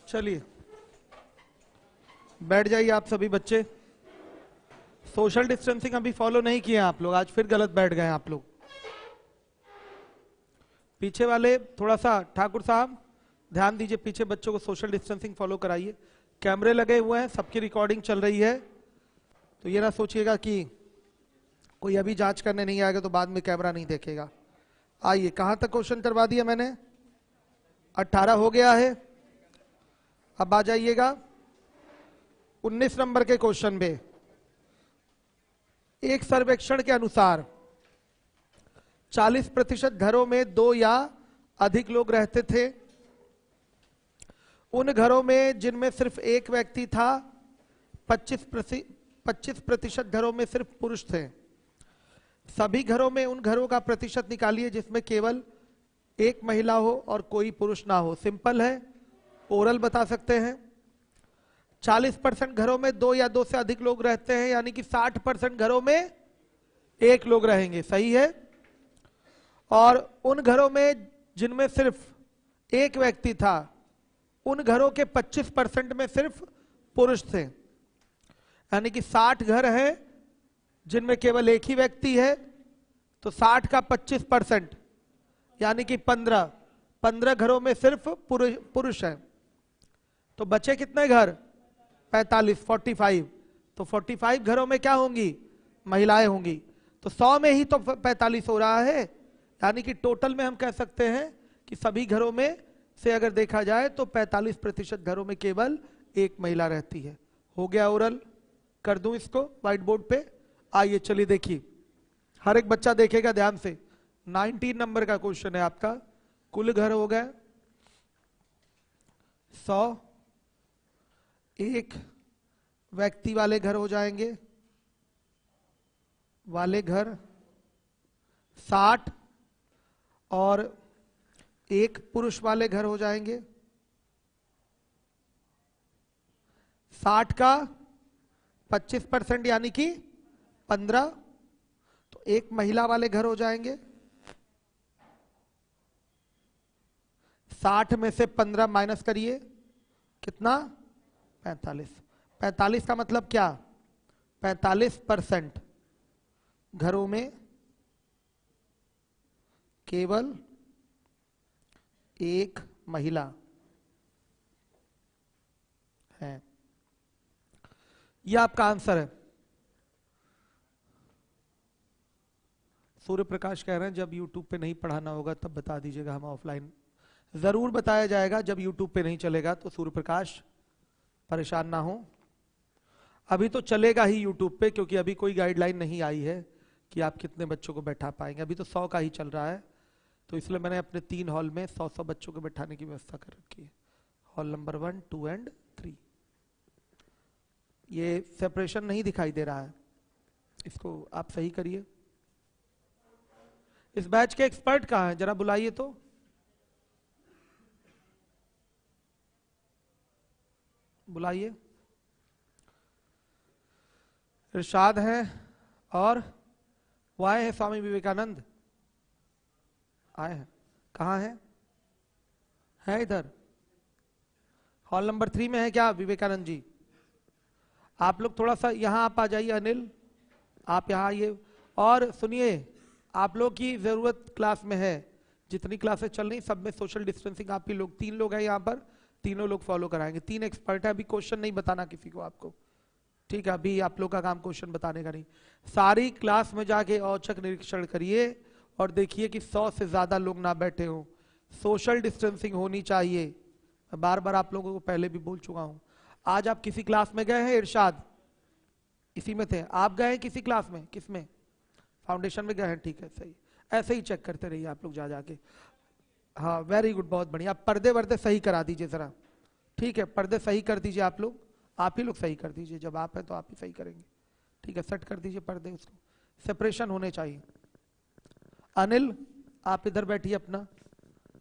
चलिए बैठ जाइए आप सभी बच्चे। सोशल डिस्टेंसिंग अभी फॉलो नहीं किए आप लोग, आज फिर गलत बैठ गए आप लोग। पीछे वाले थोड़ा सा, ठाकुर साहब ध्यान दीजिए, पीछे बच्चों को सोशल डिस्टेंसिंग फॉलो कराइए। कैमरे लगे हुए हैं, सबकी रिकॉर्डिंग चल रही है, तो ये ना सोचिएगा कि कोई अभी जांच करने नहीं आएगा तो बाद में कैमरा नहीं देखेगा। आइए, कहां तक क्वेश्चन करवा दिया मैंने? 18 हो गया है। अब आ जाइएगा 19 नंबर के क्वेश्चन पे। एक सर्वेक्षण के अनुसार 40% घरों में 2 या अधिक लोग रहते थे। उन घरों में जिनमें सिर्फ एक व्यक्ति था 25% घरों में सिर्फ पुरुष थे। सभी घरों में उन घरों का प्रतिशत निकालिए जिसमें केवल एक महिला हो और कोई पुरुष ना हो। सिंपल है, ओरल बता सकते हैं। 40% घरों में 2 या 2 से अधिक लोग रहते हैं, यानी कि 60% घरों में एक लोग रहेंगे, सही है। और उन घरों में जिनमें सिर्फ एक व्यक्ति था, उन घरों के 25% में सिर्फ पुरुष थे। यानी कि 60 घर हैं जिनमें केवल एक ही व्यक्ति है, तो 60 का 25% यानी कि 15 घरों में सिर्फ पुरुष है। तो बचे कितने घर? 45 तो 45 घरों में क्या होंगी? महिलाएं होंगी। तो 100 में ही तो 45 हो रहा है, यानी कि टोटल में हम कह सकते हैं कि सभी घरों में से अगर देखा जाए तो 45% घरों में केवल एक महिला रहती है। हो गया ओरल? कर दूं इसको व्हाइट बोर्ड पे? आइए चलिए देखिए, हर एक बच्चा देखेगा ध्यान से। 19 नंबर का क्वेश्चन है आपका। कुल घर हो गए 100, एक व्यक्ति वाले घर हो जाएंगे, वाले घर 60, और एक पुरुष वाले घर हो जाएंगे 60 का 25% यानी कि 15, तो एक महिला वाले घर हो जाएंगे 60 में से 15 माइनस करिए, कितना? 45। 45 का मतलब क्या? 45% घरों में केवल एक महिला है। यह आपका आंसर है। सूर्य प्रकाश कह रहे हैं जब YouTube पे नहीं पढ़ाना होगा तब बता दीजिएगा, हम ऑफलाइन जरूर बताया जाएगा। जब YouTube पे नहीं चलेगा तो सूर्य प्रकाश परेशान ना हो। अभी तो चलेगा ही YouTube पे, क्योंकि अभी कोई गाइडलाइन नहीं आई है कि आप कितने बच्चों को बैठा पाएंगे। अभी तो 100 का ही चल रहा है, तो इसलिए मैंने अपने 3 हॉल में 100 बच्चों को बैठाने की व्यवस्था कर रखी है। Hall number 1, 2 and 3। ये सेपरेशन नहीं दिखाई दे रहा है, इसको आप सही करिए। इस बैच के एक्सपर्ट कहाँ हैं? जरा बुलाइए तो। बुलाइए। इरशाद है और वो आए हैं स्वामी विवेकानंद, आए हैं। कहाँ हैं? है इधर हॉल नंबर 3 में है क्या विवेकानंद जी? आप लोग थोड़ा सा यहाँ आप आ जाइए। अनिल आप यहाँ आइए। और सुनिए, आप लोग की जरूरत क्लास में है, जितनी क्लासेस चल रही सब में सोशल डिस्टेंसिंग आप ही लोग 3 लोग हैं यहाँ पर, तीनों लोग फॉलो कराएंगे। 3 एक्सपर्ट है। अभी क्वेश्चन नहीं बताना किसी को आपको, ठीक है? अभी आप लोग का काम क्वेश्चन बताने का नहीं। सारी क्लास में जाके औचक निरीक्षण करिए और देखिए कि 100 से ज्यादा लोग ना बैठे हो। सोशल डिस्टेंसिंग होनी चाहिए। मैं बार बार आप लोगों को पहले भी बोल चुका हूं। आज आप किसी क्लास में गए हैं? इरशाद इसी में थे आप? गए हैं किसी क्लास में? किसमें? फाउंडेशन में गए हैं, ठीक है, सही। ऐसे ही चेक करते रहिए आप लोग जा जाके। हाँ वेरी गुड, बहुत बढ़िया। आप पर्दे वर्दे सही करा दीजिए जरा, ठीक है? पर्दे सही कर दीजिए आप लोग, आप ही लोग सही कर दीजिए। जब आप हैं तो आप ही सही करेंगे, ठीक है? सेट कर दीजिए पर्दे, उसको सेपरेशन होने चाहिए। अनिल आप इधर बैठिए अपना,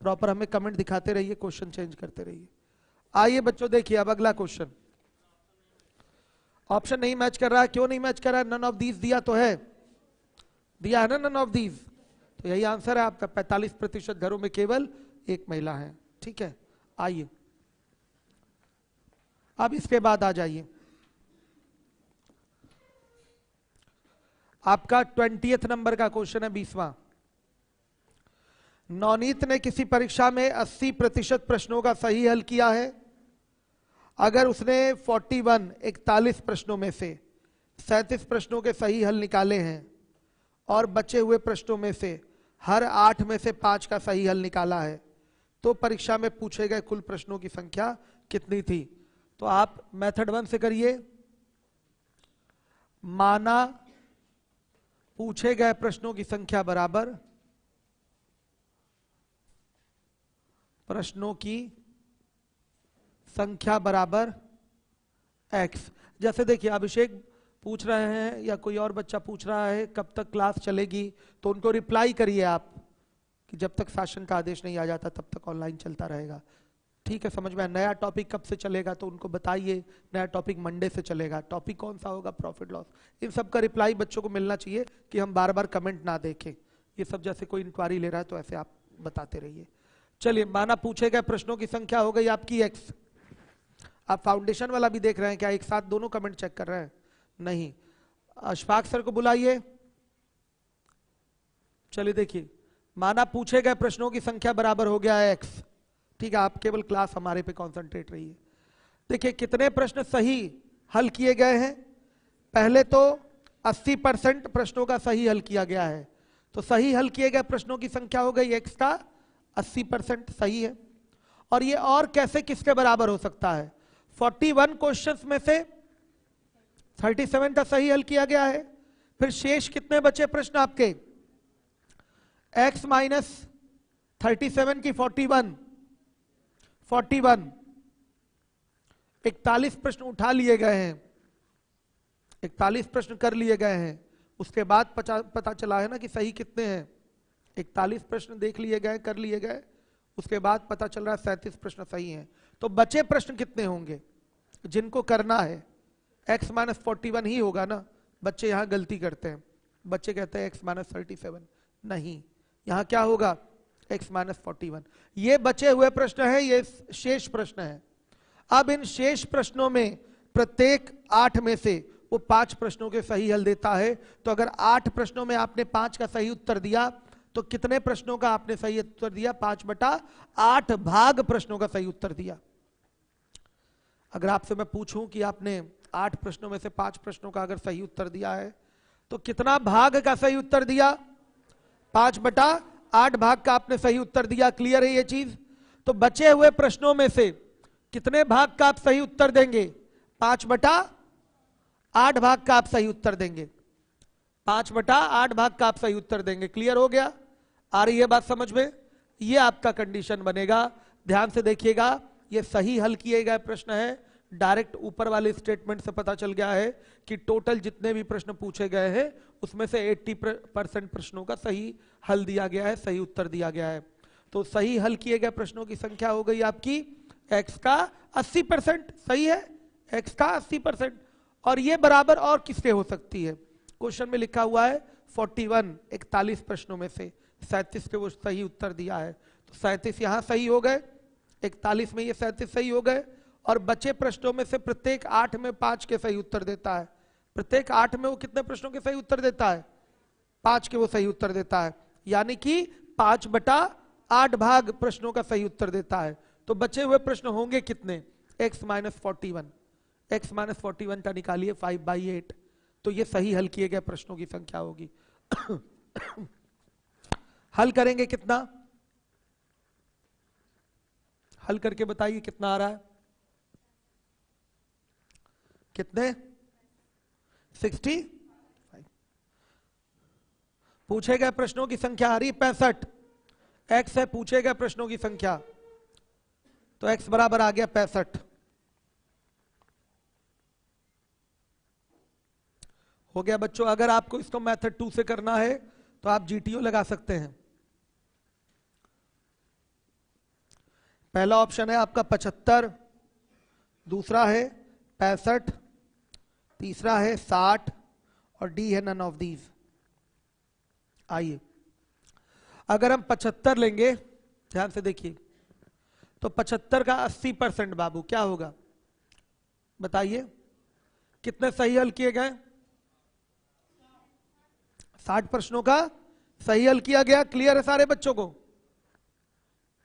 प्रॉपर हमें कमेंट दिखाते रहिए, क्वेश्चन चेंज करते रहिए। आइए बच्चों देखिए अब अगला क्वेश्चन। ऑप्शन नहीं मैच कर रहा है। क्यों नहीं मैच कर रहा है? नन ऑफ दीज दिया तो है, दिया है ना नन ऑफ दीज, तो यही आंसर है आपका। 45% घरों में केवल एक महिला है, ठीक है? आइए अब इसके बाद आ जाइए, आपका 20th नंबर का क्वेश्चन है, 20वां। नवनीत ने किसी परीक्षा में 80% प्रश्नों का सही हल किया है। अगर उसने 41 प्रश्नों में से 37 प्रश्नों के सही हल निकाले हैं और बचे हुए प्रश्नों में से हर 8 में से 5 का सही हल निकाला है, तो परीक्षा में पूछे गए कुल प्रश्नों की संख्या कितनी थी? तो आप मेथड 1 से करिए। माना पूछे गए प्रश्नों की संख्या बराबर प्रश्नों की संख्या बराबर x। जैसे देखिए अभिषेक पूछ रहे हैं या कोई और बच्चा पूछ रहा है कब तक क्लास चलेगी, तो उनको रिप्लाई करिए आप कि जब तक शासन का आदेश नहीं आ जाता तब तक ऑनलाइन चलता रहेगा। ठीक है, समझ में आया? नया टॉपिक कब से चलेगा तो उनको बताइए, नया टॉपिक मंडे से चलेगा। टॉपिक कौन सा होगा? Profit loss. इन सब का रिप्लाई बच्चों को मिलना चाहिए कि हम बार बार कमेंट ना देखें। ये सब जैसे कोई इंक्वायरी ले रहा है तो ऐसे आप बताते रहिए। चलिए, माना पूछे गए प्रश्नों की संख्या हो गई आपकी x। आप फाउंडेशन वाला भी देख रहे हैं क्या? एक साथ दोनों कमेंट चेक कर रहे हैं? नहीं। अशफाक सर को बुलाइए। चलिए देखिए, माना पूछे गए प्रश्नों की संख्या बराबर हो गया है x। ठीक है, आप केवल क्लास हमारे पे कंसंट्रेट रहिए। देखिए कितने प्रश्न सही हल किए गए हैं। पहले तो 80% प्रश्नों का सही हल किया गया है, तो सही हल किए गए प्रश्नों की संख्या हो गई x का 80% सही है। और ये और कैसे किसके बराबर हो सकता है? 41 क्वेश्चंस में से 37 का सही हल किया गया है। फिर शेष कितने बचे प्रश्न आपके? x माइनस 37 की 41 41 प्रश्न उठा लिए गए हैं, 41 प्रश्न कर लिए गए हैं। उसके बाद पता चला है ना कि सही कितने हैं। 41 प्रश्न देख लिए गए, कर लिए गए, उसके बाद पता चल रहा है 37 प्रश्न सही हैं। तो बचे प्रश्न कितने होंगे जिनको करना है? x माइनस 41 ही होगा ना। बच्चे यहां गलती करते हैं, बच्चे कहते हैं x माइनस 37। नहीं, यहां क्या होगा? x minus 41। ये बचे हुए प्रश्न हैं, ये शेष प्रश्न है। अब इन शेष प्रश्नों में प्रत्येक 8 में से वो 5 प्रश्नों के सही हल देता है। तो अगर 8 प्रश्नों में आपने 5 का सही उत्तर दिया तो कितने प्रश्नों का आपने सही उत्तर दिया? 5/8 भाग प्रश्नों का सही उत्तर दिया। अगर आपसे मैं पूछूं कि आपने 8 प्रश्नों में से 5 प्रश्नों का अगर सही उत्तर दिया है तो कितना भाग का सही उत्तर दिया? 5/8 भाग का आपने सही उत्तर दिया। क्लियर है ये चीज? तो बचे हुए प्रश्नों में से कितने भाग का आप सही उत्तर देंगे? 5/8 भाग का आप सही उत्तर देंगे। 5/8 भाग का आप सही उत्तर देंगे। क्लियर हो गया? आ रही है बात समझ में? ये आपका कंडीशन बनेगा। ध्यान से देखिएगा, ये सही हल किए गए प्रश्न है। डायरेक्ट ऊपर वाले स्टेटमेंट से पता चल गया है कि टोटल जितने भी प्रश्न पूछे गए हैं उसमें से 80% प्रश्नों का सही हल दिया गया है, सही उत्तर दिया गया है। तो सही हल किए गए प्रश्नों की संख्या हो गई आपकी x का 80%। सही है, x का 80%। और ये बराबर और किसके हो सकती है? क्वेश्चन में लिखा हुआ है 41 प्रश्नों में से 37 के वो सही उत्तर दिया है, तो 37 यहां सही हो गए, 41 में ये 37 सही हो गए। और बचे प्रश्नों में से प्रत्येक 8 में 5 के सही उत्तर देता है। प्रत्येक 8 में वो कितने प्रश्नों के सही उत्तर देता है? 5 के वो सही उत्तर देता है, यानी कि 5/8 भाग प्रश्नों का सही उत्तर देता है। तो बचे हुए प्रश्न होंगे कितने? x minus 41। x माइनस 41 का निकालिए 5/8, तो ये सही हल किए गए प्रश्नों की संख्या होगी। हल करेंगे कितना? हल करके बताइए कितना आ रहा है? कितने? 65। पूछे गए प्रश्नों की संख्या आ रही 65। x है पूछे गए प्रश्नों की संख्या, तो x बराबर आ गया 65। हो गया बच्चों? अगर आपको इसको मेथड 2 से करना है तो आप GTO लगा सकते हैं। पहला ऑप्शन है आपका 75, दूसरा है 65, तीसरा है 60 और डी है नन ऑफ दीज। आइए, अगर हम 75 लेंगे, ध्यान से देखिए, तो 75 का 80% बाबू क्या होगा? बताइए कितने सही हल किए गए? 60 प्रश्नों का सही हल किया गया। क्लियर है सारे बच्चों को?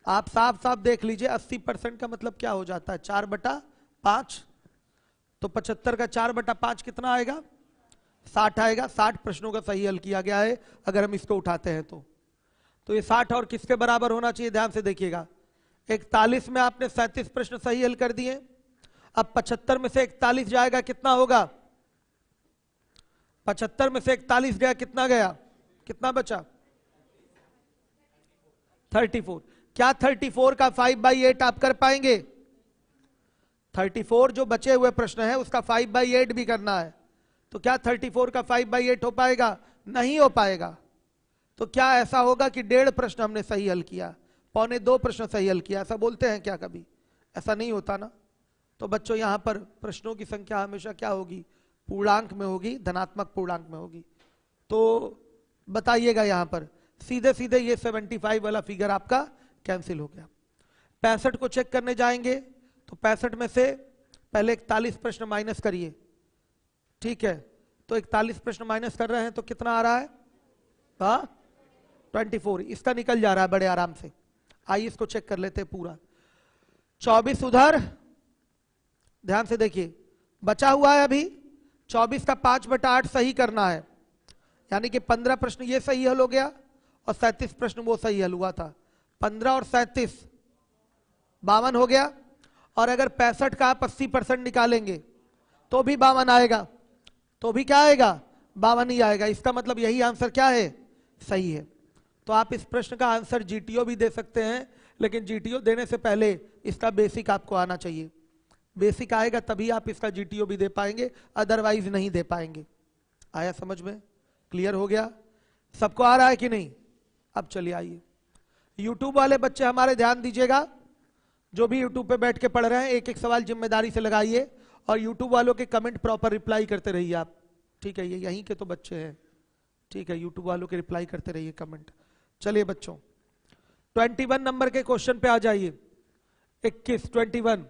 आप साफ साफ देख लीजिए 80% का मतलब क्या हो जाता है? 4/5। तो 75 का 4/5 कितना आएगा? 60 आएगा। 60 प्रश्नों का सही हल किया गया है अगर हम इसको उठाते हैं तो ये 60 और किसके बराबर होना चाहिए? ध्यान से देखिएगा। 41 में आपने 37 प्रश्न सही हल कर दिए। अब 75 में से 41 जाएगा, कितना होगा? 75 में से 41 गया, कितना गया? कितना बचा? 34। क्या 34 का 5/8 आप कर पाएंगे? 34 जो बचे हुए प्रश्न है उसका 5/8 भी करना है। तो क्या 34 का 5/8 हो पाएगा? नहीं हो पाएगा। तो क्या ऐसा होगा कि 1.5 प्रश्न हमने सही हल किया, 1.25 प्रश्न सही हल किया? ऐसा बोलते हैं क्या कभी? ऐसा नहीं होता ना। तो बच्चों यहां पर प्रश्नों की संख्या हमेशा क्या होगी? पूर्णांक में होगी, धनात्मक पूर्णांक में होगी। तो बताइएगा यहां पर सीधे सीधे ये 75 वाला फिगर आपका कैंसिल हो गया। 65 को चेक करने जाएंगे तो 65 में से पहले 41 प्रश्न माइनस करिए, ठीक है? तो 41 प्रश्न माइनस कर रहे हैं तो कितना आ रहा है? 24। इसका निकल जा रहा है बड़े आराम से। आइए इसको चेक कर लेते हैं पूरा। 24 उधर, ध्यान से देखिए, बचा हुआ है अभी 24 का 5/8 सही करना है, यानी कि 15 प्रश्न ये सही हल हो गया और 37 प्रश्न वो सही हल हुआ था। 15 और 37 52 हो गया। और अगर 65 का आप 80% निकालेंगे तो भी 52 आएगा। तो भी क्या आएगा? 52 ही आएगा। इसका मतलब यही आंसर क्या है? सही है। तो आप इस प्रश्न का आंसर जीटीओ भी दे सकते हैं, लेकिन जीटीओ देने से पहले इसका बेसिक आपको आना चाहिए। बेसिक आएगा तभी आप इसका जीटीओ भी दे पाएंगे, अदरवाइज नहीं दे पाएंगे। आया समझ में? क्लियर हो गया? सबको आ रहा है कि नहीं? अब चलिए आइए, यूट्यूब वाले बच्चे हमारे ध्यान दीजिएगा। जो भी यूट्यूब पे बैठ के पढ़ रहे हैं एक एक सवाल जिम्मेदारी से लगाइए और यूट्यूब वालों के कमेंट प्रॉपर रिप्लाई करते रहिए आप, ठीक है? ये यहीं के तो बच्चे हैं, ठीक है? यूट्यूब वालों के रिप्लाई करते रहिए कमेंट। चलिए बच्चों 21 नंबर के क्वेश्चन पे आ जाइए। 21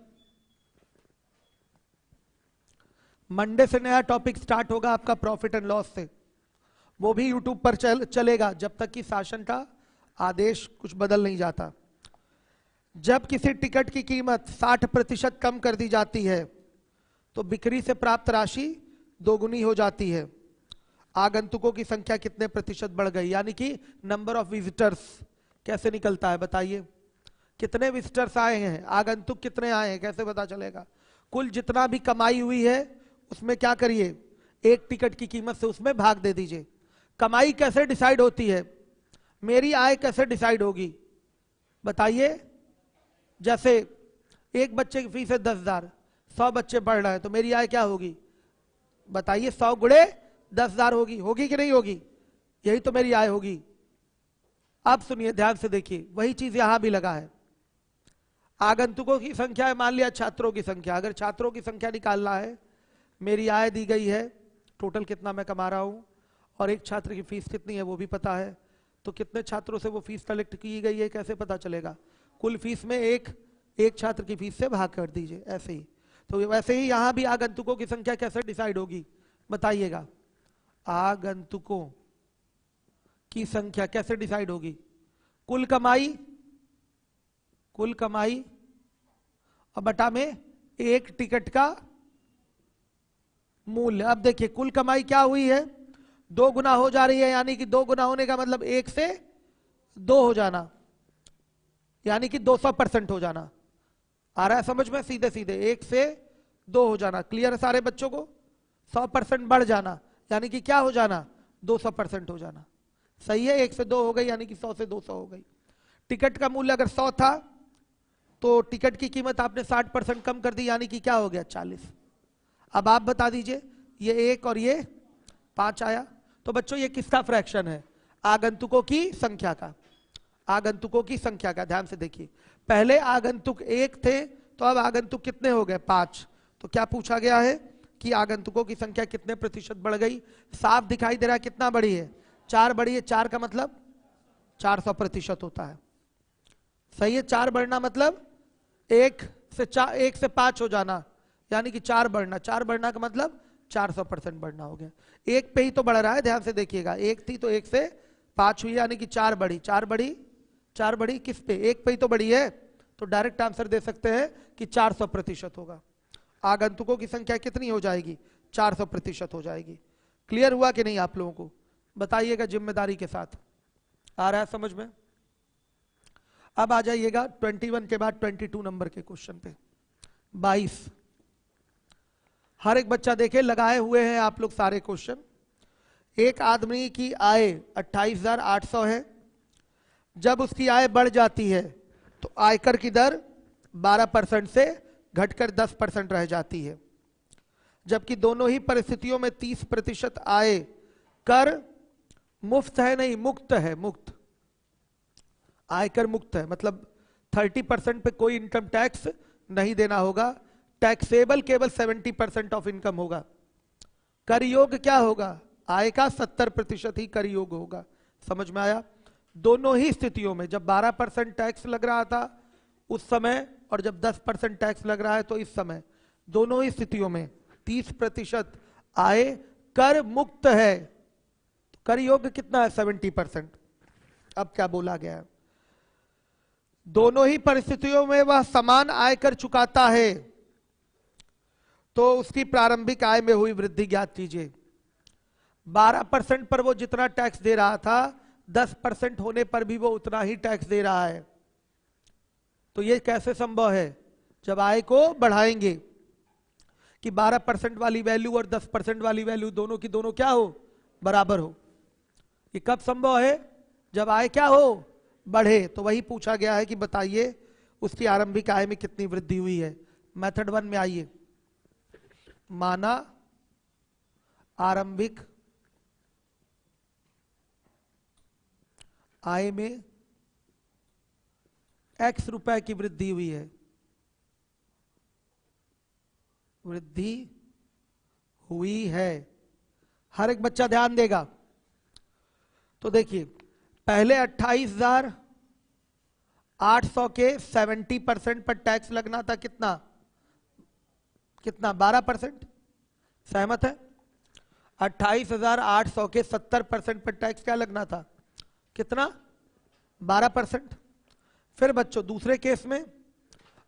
मंडे से नया टॉपिक स्टार्ट होगा आपका प्रॉफिट एंड लॉस से। वो भी यूट्यूब पर चलेगा जब तक कि शासन का आदेश कुछ बदल नहीं जाता। जब किसी टिकट की कीमत 60% कम कर दी जाती है तो बिक्री से प्राप्त राशि दोगुनी हो जाती है। आगंतुकों की संख्या कितने प्रतिशत बढ़ गई? यानी कि नंबर ऑफ विजिटर्स कैसे निकलता है? बताइए कितने विजिटर्स आए हैं, आगंतुक कितने आए हैं, कैसे पता चलेगा? कुल जितना भी कमाई हुई है उसमें क्या करिए? एक टिकट की कीमत से उसमें भाग दे दीजिए। कमाई कैसे डिसाइड होती है? मेरी आय कैसे डिसाइड होगी? बताइए। जैसे एक बच्चे की फीस है 10,000, 100 बच्चे पढ़ रहे हैं तो मेरी आय क्या होगी? बताइए। 100 गुणे 10,000 होगी, होगी कि नहीं होगी? यही तो मेरी आय होगी। अब सुनिए ध्यान से देखिए, वही चीज यहां भी लगा है। आगंतुकों की संख्या है, मान लिया छात्रों की संख्या। अगर छात्रों की संख्या निकालना है, मेरी आय दी गई है, टोटल कितना मैं कमा रहा हूं, और एक छात्र की फीस कितनी है वो भी पता है। तो कितने छात्रों से वो फीस कलेक्ट की गई है कैसे पता चलेगा? कुल फीस में एक छात्र की फीस से भाग कर दीजिए, ऐसे ही। तो वैसे ही यहां भी आगंतुकों की संख्या कैसे डिसाइड होगी बताइएगा? आगंतुकों की संख्या कैसे डिसाइड होगी? कुल कमाई और बटा में एक टिकट का मूल्य। अब देखिए कुल कमाई क्या हुई है? 2 गुना हो जा रही है, यानी कि 2 गुना होने का मतलब 1 से 2 हो जाना, यानी कि 200% हो जाना। आ रहा है समझ में? सीधे सीधे 1 से 2 हो जाना। क्लियर है सारे बच्चों को? 100% बढ़ जाना यानी कि क्या हो जाना? 200% हो जाना। सही है? 1 से 2 हो गई यानी कि 100 से 200 हो गई। टिकट का मूल्य अगर 100 था तो टिकट की कीमत आपने 60% कम कर दी, यानी कि क्या हो गया? 40। अब आप बता दीजिए, ये 1 और ये 5 आया। तो बच्चों ये किसका फ्रैक्शन है? आगंतुकों की संख्या का। आगंतुकों की संख्या का। ध्यान से देखिए, पहले आगंतुक 1 थे तो अब आगंतुक कितने हो गए? 5। तो क्या पूछा गया है कि आगंतुकों की संख्या कितने प्रतिशत बढ़ गई? साफ दिखाई दे रहा है कितना बढ़ी है? 4 बढ़ी है। 4 का मतलब 400% होता है। सही है? 4 बढ़ना मतलब 1 से 5 हो जाना, यानी कि 4 बढ़ना, 4 बढ़ना का मतलब 400% बढ़ना हो गया। एक पे ही तो बढ़ रहा है, ध्यान से देखिएगा, एक थी तो एक से 5 हुई, यानी कि 4 बढ़ी, 4 बढ़ी, 4 बढ़ी किस पे, एक पे ही तो बढ़ी है, तो डायरेक्ट आंसर दे सकते हैं कि 400% होगा। आगंतुकों की संख्या कितनी हो जाएगी, 400% हो जाएगी। क्लियर हुआ कि नहीं आप लोगों को, बताइएगा जिम्मेदारी के साथ। आ रहा है समझ में? अब आ जाइएगा 21 के बाद 22 नंबर के क्वेश्चन पे। 22, हर एक बच्चा देखे, लगाए हुए हैं आप लोग सारे क्वेश्चन। एक आदमी की आय 28,800 है। जब उसकी आय बढ़ जाती है तो आयकर की दर 12% से घटकर 10% रह जाती है। जबकि दोनों ही परिस्थितियों में 30% आय कर मुफ्त है, नहीं मुक्त है, मुक्त, आयकर मुक्त है, मतलब 30% पे कोई इनकम टैक्स नहीं देना होगा, टैक्सेबल केवल 70% ऑफ इनकम होगा। कर योग क्या होगा, आय का 70% ही कर योग होगा। समझ में आया? दोनों ही स्थितियों में, जब 12% टैक्स लग रहा था उस समय और जब 10% टैक्स लग रहा है तो इस समय, दोनों ही स्थितियों में 30% आय कर मुक्त है। तो कर योग कितना है, 70%। अब क्या बोला गया है, दोनों ही परिस्थितियों में वह समान आय कर चुकाता है तो उसकी प्रारंभिक आय में हुई वृद्धि ज्ञात कीजिए। 12% पर वो जितना टैक्स दे रहा था, 10% होने पर भी वो उतना ही टैक्स दे रहा है। तो ये कैसे संभव है, जब आय को बढ़ाएंगे कि 12% वाली वैल्यू और 10% वाली वैल्यू दोनों की दोनों क्या हो, बराबर हो। ये कब संभव है, जब आय क्या हो, बढ़े। तो वही पूछा गया है कि बताइए उसकी आरंभिक आय में कितनी वृद्धि हुई है। मेथड 1 में आइए, माना आरंभिक आय में x रुपए की वृद्धि हुई है, वृद्धि हुई है। हर एक बच्चा ध्यान देगा। तो देखिए, पहले 28,800 के 70% पर टैक्स लगना था, कितना कितना, 12%। सहमत है? 28,800 के 70% पर टैक्स क्या लगना था, कितना, 12%। फिर बच्चों दूसरे केस में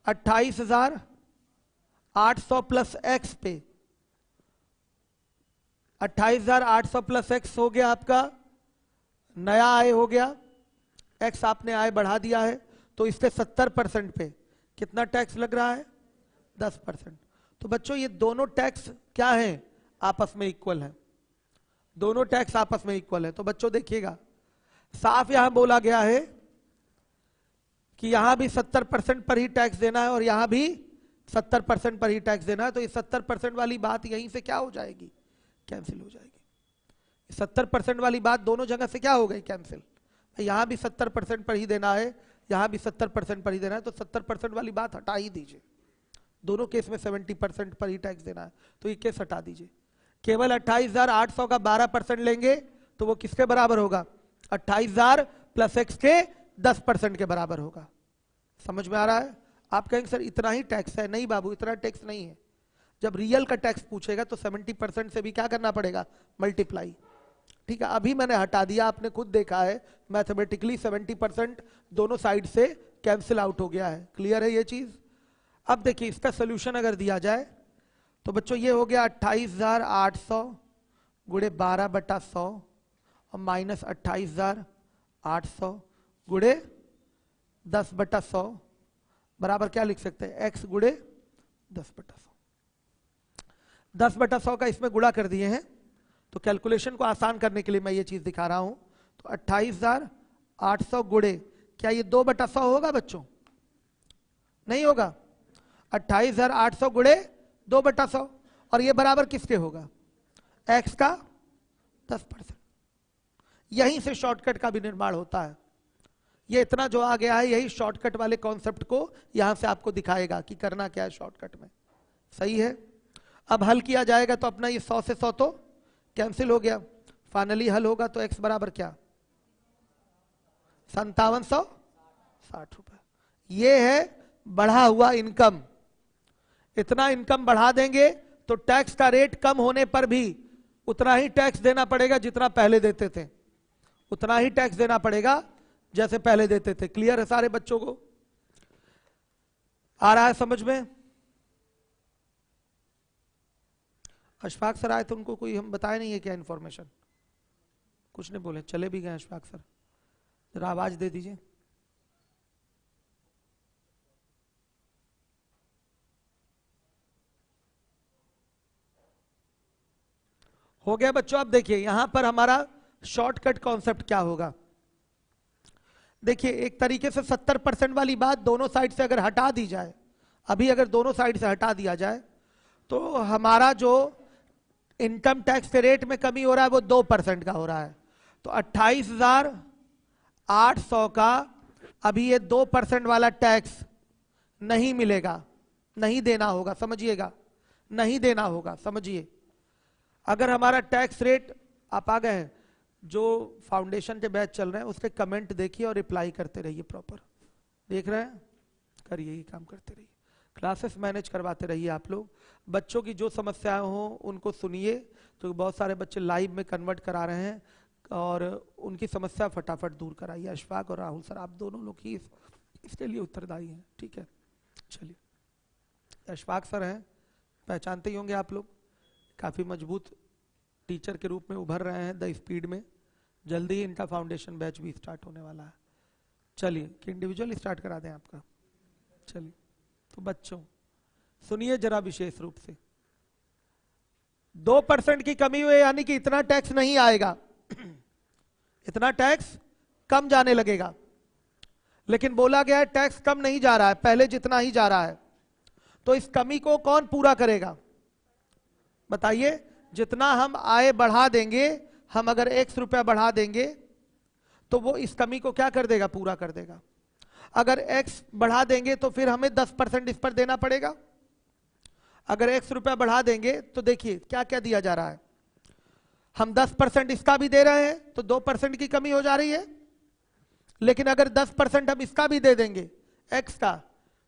28,800 प्लस एक्स पे, 28,800 प्लस एक्स हो गया आपका नया आय हो गया, एक्स आपने आय बढ़ा दिया है, तो इससे 70% पे कितना टैक्स लग रहा है, 10%। तो बच्चों ये दोनों टैक्स क्या है, आपस में इक्वल है, दोनों टैक्स आपस में इक्वल है। तो बच्चों देखिएगा, साफ यहां बोला गया है कि यहां भी 70% पर ही टैक्स देना है और यहां भी 70% पर ही टैक्स देना है। तो ये 70% वाली बात यहीं से क्या हो जाएगी, कैंसिल हो जाएगी। 70% वाली बात दोनों जगह से क्या हो गई, कैंसिल। यहां भी 70% पर ही देना है, यहां भी 70% पर ही देना है, तो 70% वाली बात हटा ही दीजिए। दोनों केस में 70% पर ही टैक्स देना है, तो ये केस हटा दीजिए। केवल 28,800 का 12% लेंगे तो वो किसके बराबर होगा, 28,000 प्लस एक्स के 10% के बराबर होगा। समझ में आ रहा है? आप कहेंगे सर इतना ही टैक्स है, नहीं बाबू इतना टैक्स नहीं है। जब रियल का टैक्स पूछेगा तो 70% से भी क्या करना पड़ेगा, मल्टीप्लाई। ठीक है, अभी मैंने हटा दिया, आपने खुद देखा है मैथमेटिकली 70% दोनों साइड से कैंसिल आउट हो गया है। क्लियर है ये चीज? अब देखिए इसका सोल्यूशन अगर दिया जाए तो बच्चों ये हो गया 28,800 गुणे 12/100 और माइनस 28,800 गुणे 10/100 बराबर क्या लिख सकते हैं, x गुणे 10/100। 10/100 का इसमें गुणा कर दिए हैं, तो कैलकुलेशन को आसान करने के लिए मैं ये चीज दिखा रहा हूं। तो 28,800 गुणे, क्या ये 2/100 होगा बच्चों, नहीं होगा। 28,800 गुणे 2/100 और ये बराबर किसके होगा, x का 10%। यहीं से शॉर्टकट का भी निर्माण होता है। ये इतना जो आ गया है यही शॉर्टकट वाले कॉन्सेप्ट को यहां से आपको दिखाएगा कि करना क्या है शॉर्टकट में। सही है? अब हल किया जाएगा तो अपना ये 100 से 100 तो कैंसिल हो गया। फाइनली हल होगा तो x बराबर क्या, 5760 रुपए। ये है बढ़ा हुआ इनकम। इतना इनकम बढ़ा देंगे तो टैक्स का रेट कम होने पर भी उतना ही टैक्स देना पड़ेगा जितना पहले देते थे, उतना ही टैक्स देना पड़ेगा जैसे पहले देते थे। क्लियर है सारे बच्चों को? आ रहा है समझ में? अशफाक सर आए तो उनको कोई हम बताए नहीं है क्या इन्फॉर्मेशन? कुछ नहीं बोले, चले भी गए अशफाक सर। जरा आवाज दे दीजिए। हो गया बच्चों? अब देखिए यहां पर हमारा शॉर्टकट कॉन्सेप्ट क्या होगा। देखिए एक तरीके से 70% वाली बात दोनों साइड से अगर हटा दी जाए, अभी अगर दोनों साइड से हटा दिया जाए तो हमारा जो इनकम टैक्स के रेट में कमी हो रहा है वो 2% का हो रहा है। तो 28,800 का अभी ये 2% वाला टैक्स नहीं मिलेगा, नहीं देना होगा, समझिएगा, नहीं देना होगा, समझिए। अगर हमारा टैक्स रेट, आप आ गए हैं, जो फाउंडेशन के बैच चल रहे हैं उसके कमेंट देखिए और रिप्लाई करते रहिए प्रॉपर। देख रहे हैं? करिए, ये काम करते रहिए, क्लासेस मैनेज करवाते रहिए आप लोग। बच्चों की जो समस्याएं हो उनको सुनिए, तो बहुत सारे बच्चे लाइव में कन्वर्ट करा रहे हैं और उनकी समस्या फटाफट दूर कराइए। अशफाक और राहुल सर, आप दोनों लोग ही इसके लिए उत्तरदायी हैं, ठीक है? चलिए, अशफाक सर हैं, पहचानते ही होंगे आप लोग, काफ़ी मजबूत टीचर के रूप में उभर रहे हैं द स्पीड में। जल्दी ही इनका फाउंडेशन बैच भी स्टार्ट होने वाला है। चलिए, कि इंडिविजुअल स्टार्ट करा दें आपका? चलिए, तो बच्चों सुनिए जरा विशेष रूप से, 2% की कमी हुई यानी कि इतना टैक्स नहीं आएगा, इतना टैक्स कम जाने लगेगा। लेकिन बोला गया है टैक्स कम नहीं जा रहा है, पहले जितना ही जा रहा है। तो इस कमी को कौन पूरा करेगा बताइए? जितना हम आय बढ़ा देंगे, हम अगर X रुपया बढ़ा देंगे तो वो इस कमी को क्या कर देगा? पूरा कर देगा। अगर X बढ़ा देंगे तो फिर हमें 10% इस पर देना पड़ेगा। अगर X रुपया बढ़ा देंगे तो देखिए क्या क्या दिया जा रहा है, हम 10% इसका भी दे रहे हैं तो 2% की कमी हो जा रही है। लेकिन अगर 10% हम इसका भी दे देंगे X का,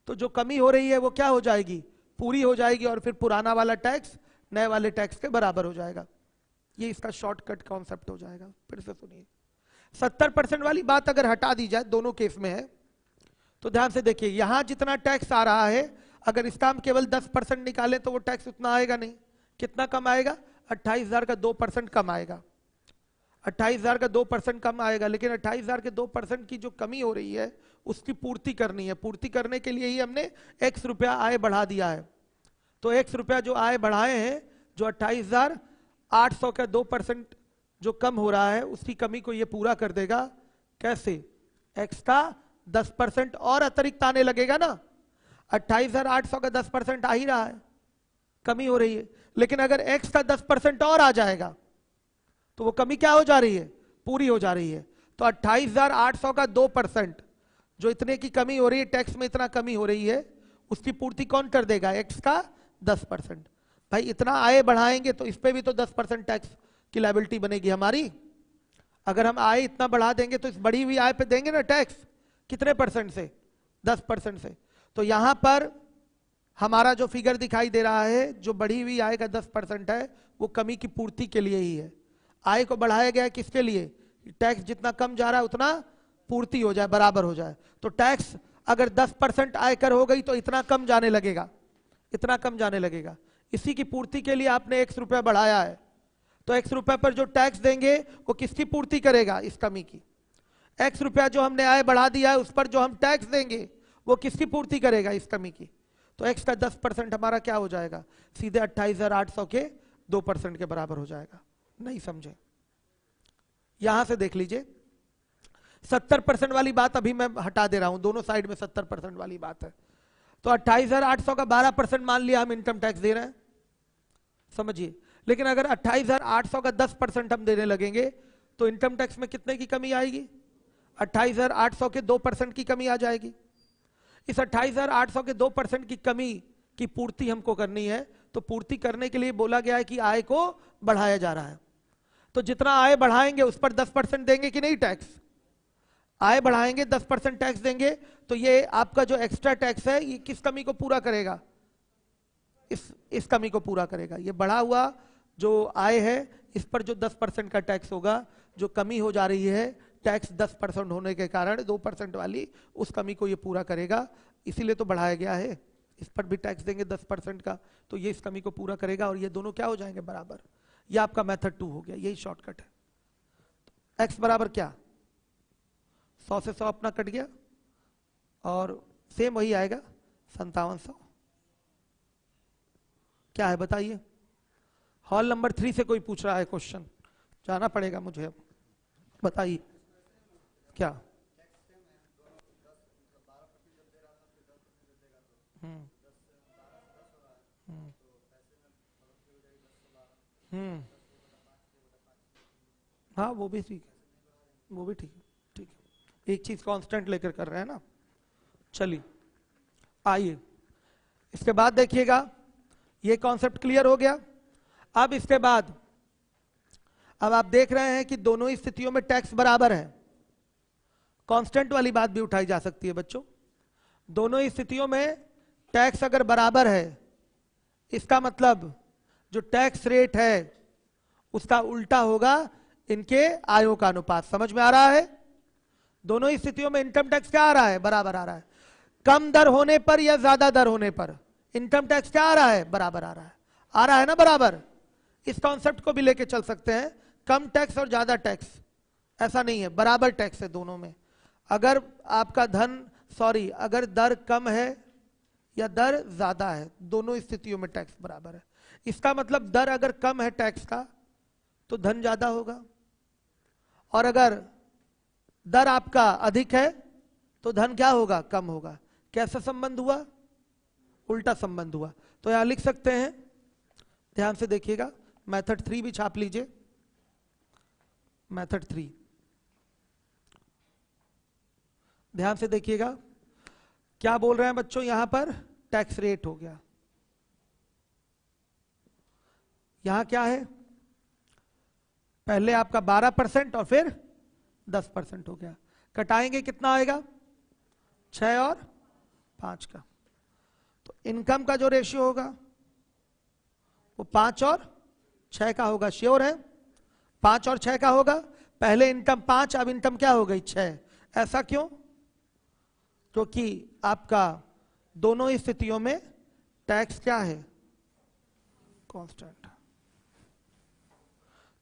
तो जो कमी हो रही है वो क्या हो जाएगी? पूरी हो जाएगी, और फिर पुराना वाला टैक्स नए वाले टैक्स के बराबर हो जाएगा। ये इसका शॉर्टकट कॉन्सेप्ट हो जाएगा। फिर से सुनिए, 70% वाली बात अगर हटा दी जाए, दोनों केस में है, तो ध्यान से देखिए, यहां जितना टैक्स आ रहा है अगर इसका हम केवल 10% निकालें तो वो टैक्स उतना आएगा नहीं। कितना कम आएगा? 28,000 का 2% कम आएगा, 28,000 का 2% कम आएगा। लेकिन 28,000 के 2% की जो कमी हो रही है उसकी पूर्ति करनी है। पूर्ति करने के लिए ही हमने X रुपया आय बढ़ा दिया है। तो X रुपया जो आय बढ़ाए हैं, जो 28,800 का 2% जो कम हो रहा है उसकी कमी को ये पूरा कर देगा। कैसे? X का 10% और अतिरिक्त आने लगेगा ना। 28,800 का 10% आ ही रहा है, कमी हो रही है। लेकिन अगर X का 10% और आ जाएगा तो वो कमी क्या हो जा रही है? पूरी हो जा रही है। तो 28,800 का 2%, जो इतने की कमी हो रही है, टैक्स में इतना कमी हो रही है, उसकी पूर्ति कौन कर देगा? X का 10%। भाई इतना आय बढ़ाएंगे तो इस पे भी तो 10% टैक्स की लायबिलिटी बनेगी हमारी। अगर हम आय इतना बढ़ा देंगे तो इस बढ़ी हुई आय पे देंगे ना टैक्स। कितने परसेंट से? 10% से। तो यहां पर हमारा जो फिगर दिखाई दे रहा है, जो बढ़ी हुई आय का 10% है, वो कमी की पूर्ति के लिए ही है। आय को बढ़ाया गया किसके लिए? टैक्स जितना कम जा रहा है उतना पूर्ति हो जाए, बराबर हो जाए। तो टैक्स अगर 10% आयकर हो गई तो इतना कम जाने लगेगा, इतना कम जाने लगेगा। इसी की पूर्ति के लिए आपने X रुपया बढ़ाया है। तो X रुपया पर जो टैक्स देंगे वो किसकी पूर्ति करेगा? इस कमी की। X रुपया जो हमने आय बढ़ा दिया है उस पर जो हम टैक्स देंगे वो किसकी पूर्ति करेगा? इस कमी की। तो X का 10% हमारा क्या हो जाएगा? सीधे 28,800 के 2% के बराबर हो जाएगा। नहीं समझे? यहां से देख लीजिए, 70% वाली बात अभी मैं हटा दे रहा हूं, दोनों साइड में 70% वाली बात है। तो 28,800 का 12% मान लिया हम इनकम टैक्स दे रहे हैं, समझिए। लेकिन अगर 28,800 का 10% हम देने लगेंगे तो इनकम टैक्स में कितने की कमी आएगी? 28,800 के 2% की कमी आ जाएगी। इस 28,800 के 2% की कमी की पूर्ति हमको करनी है। तो पूर्ति करने के लिए बोला गया है कि आय को बढ़ाया जा रहा है। तो जितना आय बढ़ाएंगे उस पर 10% देंगे कि नहीं टैक्स? आय बढ़ाएंगे 10% टैक्स देंगे, तो ये आपका जो एक्स्ट्रा टैक्स है ये किस कमी को पूरा करेगा? इस कमी को पूरा करेगा। ये बढ़ा हुआ जो आय है इस पर जो 10% का टैक्स होगा, जो कमी हो जा रही है टैक्स 10% होने के कारण 2% वाली, उस कमी को ये पूरा करेगा। इसीलिए तो बढ़ाया गया है, इस पर भी टैक्स देंगे 10% का, तो ये इस कमी को पूरा करेगा और ये दोनों क्या हो जाएंगे बराबर। ये आपका मेथड 2 हो गया, यही शॉर्टकट है। एक्स बराबर क्या, 100 से 100 अपना कट गया और सेम वही आएगा 5700। क्या है बताइए। हॉल नंबर 3 से कोई पूछ रहा है क्वेश्चन, जाना पड़ेगा मुझे अब, बताइए क्या। हाँ वो भी ठीक है, वो भी ठीक है, ठीक है। एक चीज कांस्टेंट लेकर कर रहे हैं ना। चलिए आइए इसके बाद देखिएगा, ये कॉन्सेप्ट क्लियर हो गया। अब इसके बाद अब आप देख रहे हैं कि दोनों ही स्थितियों में टैक्स बराबर है। कांस्टेंट वाली बात भी उठाई जा सकती है बच्चों। दोनों ही स्थितियों में टैक्स अगर बराबर है, इसका मतलब जो टैक्स रेट है उसका उल्टा होगा इनके आयों का अनुपात। समझ में आ रहा है। दोनों ही स्थितियों में इनकम टैक्स क्या आ रहा है, बराबर आ रहा है। कम दर होने पर या ज्यादा दर होने पर इनकम टैक्स क्या आ रहा है, बराबर आ रहा है। आ रहा है ना बराबर। इस कॉन्सेप्ट को भी लेके चल सकते हैं, कम टैक्स और ज्यादा टैक्स ऐसा नहीं है, बराबर टैक्स है दोनों में। अगर आपका अगर दर कम है या दर ज्यादा है, दोनों स्थितियों में टैक्स बराबर है। इसका मतलब दर अगर कम है टैक्स का तो धन ज्यादा होगा, और अगर दर आपका अधिक है तो धन क्या होगा, कम होगा। कैसा संबंध हुआ, उल्टा संबंध हुआ। तो यहां लिख सकते हैं, ध्यान से देखिएगा, मेथड 3 भी छाप लीजिए। मेथड 3 ध्यान से देखिएगा, क्या बोल रहे हैं बच्चों, यहां पर टैक्स रेट हो गया, यहां क्या है, पहले आपका 12% और फिर 10% हो गया। कटाएंगे कितना आएगा, 6 और 5 का। तो इनकम का जो रेशियो होगा वो 5 और 6 का होगा। श्योर है, 5 और 6 का होगा। पहले इनकम 5, अब इनकम क्या हो गई, 6। ऐसा क्यों, क्योंकि आपका दोनों ही स्थितियों में टैक्स क्या है, कांस्टेंट।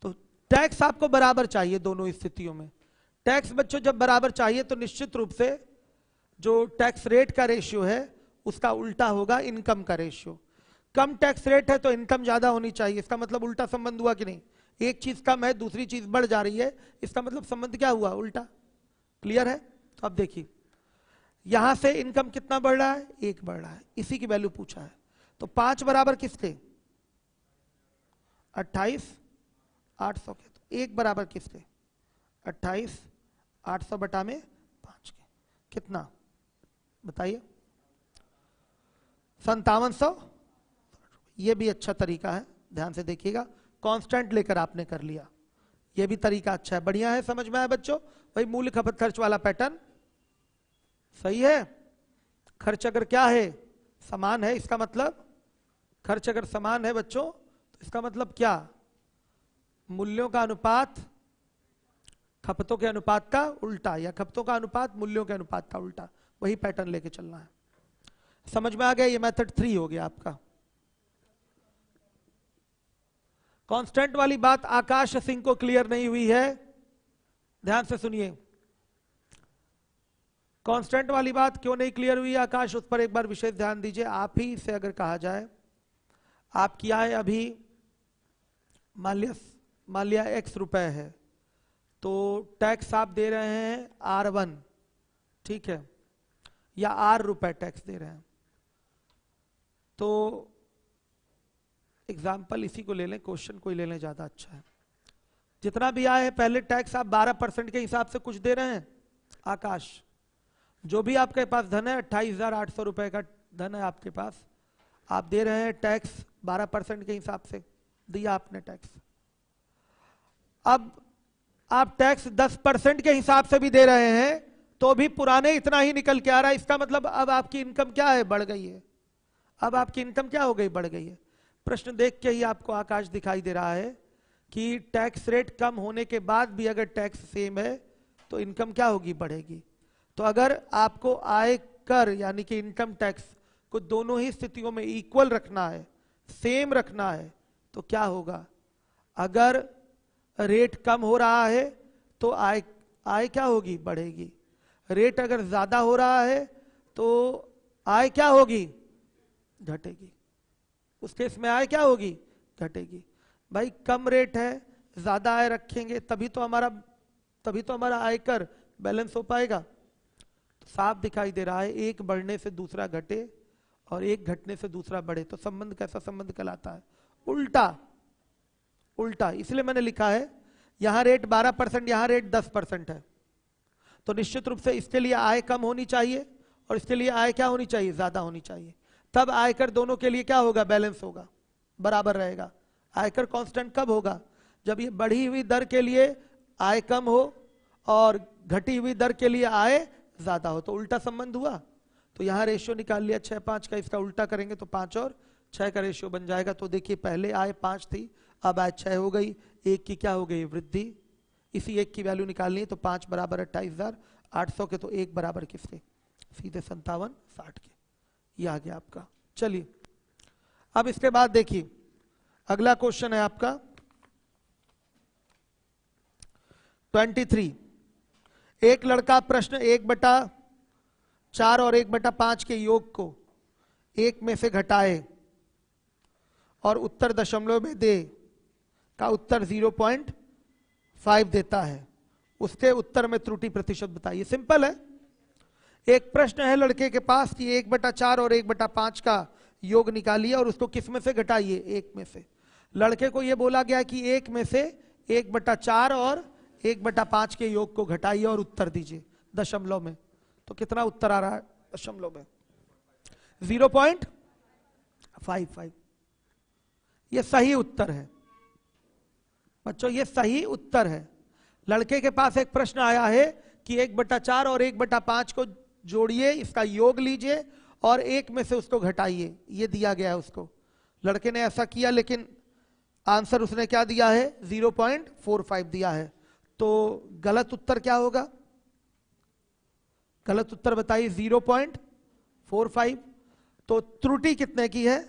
तो टैक्स आपको बराबर चाहिए दोनों स्थितियों में। टैक्स बच्चों जब बराबर चाहिए तो निश्चित रूप से जो टैक्स रेट का रेशियो है उसका उल्टा होगा इनकम का रेशियो। कम टैक्स रेट है तो इनकम ज्यादा होनी चाहिए, इसका मतलब उल्टा संबंध हुआ कि नहीं। एक चीज कम है दूसरी चीज बढ़ जा रही है, इसका मतलब संबंध क्या हुआ, उल्टा। क्लियर है। तो अब देखिए, यहां से इनकम कितना बढ़ रहा है, 1 बढ़ रहा है, इसी की वैल्यू पूछा है। तो 5 बराबर किसके, 28,800 के। तो 1 बराबर किसके, 28,800 बटा में 5 के। कितना बताइए, 5700। ये भी अच्छा तरीका है, ध्यान से देखिएगा, कांस्टेंट लेकर आपने कर लिया, ये भी तरीका अच्छा है, बढ़िया है। समझ में आया बच्चों, भाई मूल्य खपत खर्च वाला पैटर्न सही है। खर्च अगर क्या है, समान है, इसका मतलब खर्च अगर समान है बच्चों तो इसका मतलब क्या, मूल्यों का अनुपात खपतों के अनुपात का उल्टा, या खपतों का अनुपात मूल्यों के अनुपात का उल्टा, वही पैटर्न लेके चलना है। समझ में आ गया, ये मेथड 3 हो गया आपका। कांस्टेंट वाली बात आकाश सिंह को क्लियर नहीं हुई है, ध्यान से सुनिए। कांस्टेंट वाली बात क्यों नहीं क्लियर हुई आकाश, उस पर एक बार विशेष ध्यान दीजिए। आप ही से अगर कहा जाए, आपकी आय अभी मान लिया X रुपए है, तो टैक्स आप दे रहे हैं R1, ठीक है, या R रुपए टैक्स दे रहे हैं। तो एग्जाम्पल इसी को ले लें, क्वेश्चन को ही ले लें, ज्यादा अच्छा है। जितना भी आया है पहले टैक्स आप 12% के हिसाब से कुछ दे रहे हैं आकाश। जो भी आपके पास धन है, 28,800 रुपए का धन है आपके पास, आप दे रहे हैं टैक्स 12% के हिसाब से, दिया आपने टैक्स। अब आप टैक्स 10% के हिसाब से भी दे रहे हैं तो भी पुराने इतना ही निकल के आ रहा है। इसका मतलब अब आपकी इनकम क्या है, बढ़ गई है। अब आपकी इनकम क्या हो गई, बढ़ गई है। प्रश्न देख के ही आपको आकाश दिखाई दे रहा है कि टैक्स रेट कम होने के बाद भी अगर टैक्स सेम है तो इनकम क्या होगी, बढ़ेगी। तो अगर आपको आयकर यानी कि इनकम टैक्स को दोनों ही स्थितियों में इक्वल रखना है, सेम रखना है, तो क्या होगा, अगर रेट कम हो रहा है तो आय क्या होगी, बढ़ेगी। रेट अगर ज्यादा हो रहा है तो आय क्या होगी, घटेगी। उस केस में आय क्या होगी, घटेगी। भाई कम रेट है, ज्यादा आय रखेंगे तभी तो हमारा आयकर बैलेंस हो पाएगा। तो साफ दिखाई दे रहा है एक बढ़ने से दूसरा घटे और एक घटने से दूसरा बढ़े तो संबंध कैसा संबंध कहलाता है, उल्टा। उल्टा इसलिए मैंने लिखा है यहां रेट 12%, यहां रेट 10% है, तो निश्चित रूप से इसके लिए आय कम होनी चाहिए और इसके लिए आय क्या होनी चाहिए, ज्यादा होनी चाहिए। तब आयकर दोनों के लिए क्या होगा, बैलेंस होगा, बराबर रहेगा। आयकर कांस्टेंट कब होगा, जब ये बढ़ी हुई दर के लिए आय कम हो और घटी हुई दर के लिए आय ज्यादा हो। तो उल्टा संबंध हुआ। तो यहां रेशियो निकाल लिया 6-5 का, इसका उल्टा करेंगे तो 5 और 6 का रेशियो बन जाएगा। तो देखिए पहले आय 5 थी, अब आय 6 हो गई, एक की क्या हो गई, वृद्धि। इसी एक की वैल्यू निकालनी है तो 5 बराबर 28,800 के, तो 1 बराबर किसके, सीधे 57,60 के। ये आ गया आपका। चलिए अब इसके बाद देखिए अगला क्वेश्चन है आपका 23। एक लड़का प्रश्न 1/4 और 1/5 के योग को 1 में से घटाए और उत्तर दशमलव में दे का उत्तर 0.5 देता है, उसके उत्तर में त्रुटि प्रतिशत बताइए। सिंपल है, एक प्रश्न है लड़के के पास कि 1/4 और 1/5 का योग निकालिए और उसको किस में से घटाइए, 1 में से। लड़के को यह बोला गया कि 1 में से 1/4 और 1/5 के योग को घटाइए और उत्तर दीजिए दशमलव में। तो कितना उत्तर आ रहा है दशमलव में, 0.55। ये सही उत्तर है बच्चों, ये सही उत्तर है। लड़के के पास एक प्रश्न आया है कि 1/4 और 1/5 को जोड़िए, इसका योग लीजिए और 1 में से उसको घटाइए, ये दिया गया है उसको। लड़के ने ऐसा किया लेकिन आंसर उसने क्या दिया है, 0.45 दिया है। तो गलत उत्तर क्या होगा, गलत उत्तर बताइए, 0.45। तो त्रुटि कितने की है,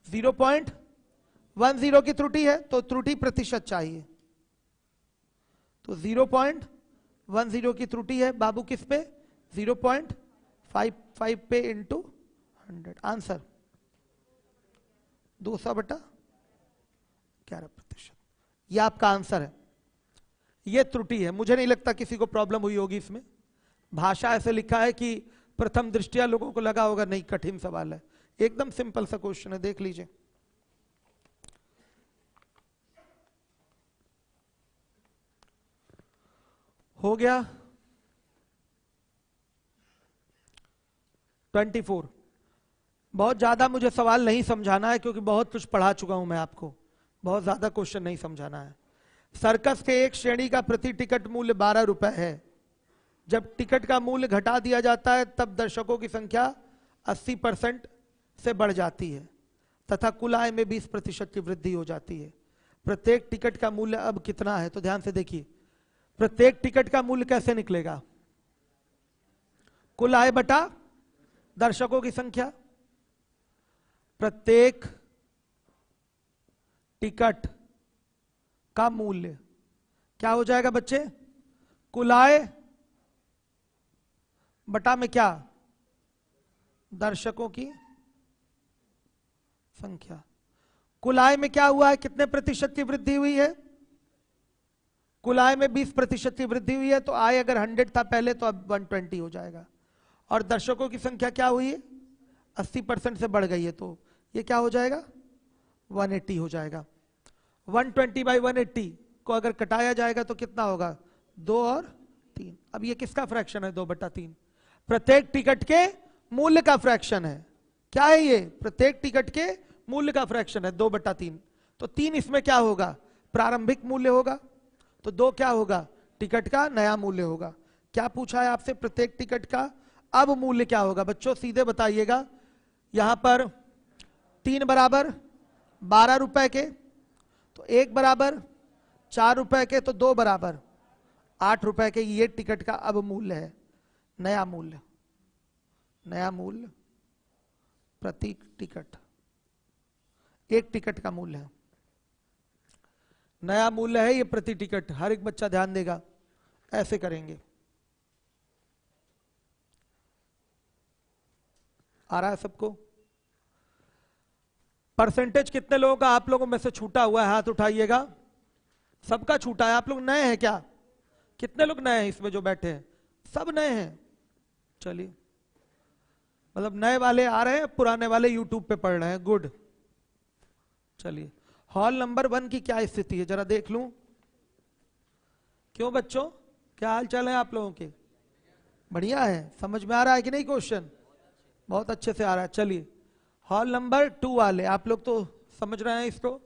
0.10 की त्रुटि है, तो त्रुटि प्रतिशत चाहिए। तो 0.10 की त्रुटि है बाबू, किस पे, 0.55 पे इंटू 100। आंसर 200/11%। यह आपका आंसर है। यह त्रुटि है, मुझे नहीं लगता किसी को प्रॉब्लम हुई होगी इसमें। भाषा ऐसे लिखा है कि प्रथम दृष्टया लोगों को लगा होगा नहीं कठिन सवाल है, एकदम सिंपल सा क्वेश्चन है, देख लीजिए। हो गया 24। बहुत ज्यादा मुझे सवाल नहीं समझाना है क्योंकि बहुत कुछ पढ़ा चुका हूं मैं आपको, बहुत ज्यादा क्वेश्चन नहीं समझाना है। सर्कस के एक श्रेणी का प्रति टिकट मूल्य 12 रुपए है। जब टिकट का मूल्य घटा दिया जाता है तब दर्शकों की संख्या 80% से बढ़ जाती है तथा कुल आय में 20% की वृद्धि हो जाती है। प्रत्येक टिकट का मूल्य अब कितना है, तो ध्यान से देखिए, प्रत्येक टिकट का मूल्य कैसे निकलेगा, कुल आय बटा दर्शकों की संख्या। प्रत्येक टिकट का मूल्य क्या हो जाएगा बच्चे, कुल आय बटा में क्या, दर्शकों की संख्या। कुल आय में क्या हुआ है, कितने प्रतिशत की वृद्धि हुई है, कुल आय में 20% की वृद्धि हुई है। तो आय अगर 100 था पहले तो अब 120 हो जाएगा। और दर्शकों की संख्या क्या हुई है, 80% से बढ़ गई है, तो ये क्या हो जाएगा, 180 हो जाएगा। 120/180 को अगर कटाया जाएगा तो कितना होगा, 2 और 3। अब ये किसका फ्रैक्शन है, 2/3। प्रत्येक टिकट के मूल्य का फ्रैक्शन है। क्या है ये, प्रत्येक टिकट के मूल्य का फ्रैक्शन है 2/3। तो 3 इसमें क्या होगा, प्रारंभिक मूल्य होगा। तो 2 क्या होगा, टिकट का नया मूल्य होगा। क्या पूछा है आपसे, प्रत्येक टिकट का अब मूल्य क्या होगा। बच्चों सीधे बताइएगा, यहां पर 3 बराबर 12 रुपए के, तो 1 बराबर 4 रुपए के, तो 2 बराबर 8 रुपए के। ये टिकट का अब मूल्य है, नया मूल्य, नया मूल्य प्रति टिकट, एक टिकट का मूल्य है, नया मूल्य है ये प्रति टिकट। हर एक बच्चा ध्यान देगा, ऐसे करेंगे। आ रहा है सबको? परसेंटेज कितने लोगों का आप लोगों में से छूटा हुआ है? हाथ उठाइएगा। सबका छूटा है। आप लोग नए हैं क्या? कितने लोग नए हैं इसमें जो बैठे हैं? सब नए हैं। चलिए, मतलब नए वाले आ रहे हैं, पुराने वाले यूट्यूब पे पढ़ रहे हैं। गुड। चलिए, हॉल नंबर 1 की क्या स्थिति है जरा देख लूं। क्यों बच्चों, क्या हाल चाल है आप लोगों के? बढ़िया है। समझ में आ रहा है कि नहीं क्वेश्चन? बहुत अच्छे से आ रहा है। चलिए, हॉल नंबर 2 वाले आप लोग तो समझ रहे हैं इसको।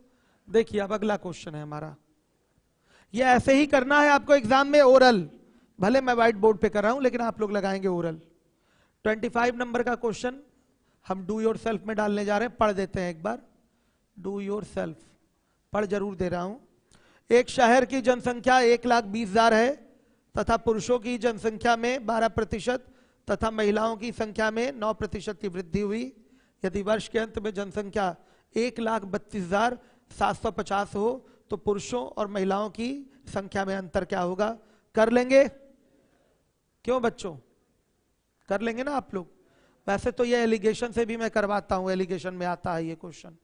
देखिए, अब अगला क्वेश्चन है हमारा। ये ऐसे ही करना है आपको एग्जाम में, ओरल। भले मैं व्हाइट बोर्ड पे कर रहा हूं, लेकिन आप लोग लगाएंगे ओरल। 25 नंबर का क्वेश्चन हम डू योर सेल्फ में डालने जा रहे हैं। पढ़ देते हैं एक बार। डू योर सेल्फ पढ़ जरूर दे रहा हूं। एक शहर की जनसंख्या 1,20,000 है तथा पुरुषों की जनसंख्या में 12% तथा महिलाओं की संख्या में 9% की वृद्धि हुई। यदि वर्ष के अंत में जनसंख्या 1,32,750 हो तो पुरुषों और महिलाओं की संख्या में अंतर क्या होगा? कर लेंगे? क्यों बच्चों, कर लेंगे ना आप लोग? वैसे तो ये एलिगेशन से भी मैं करवाता हूं, एलिगेशन में आता है ये क्वेश्चन।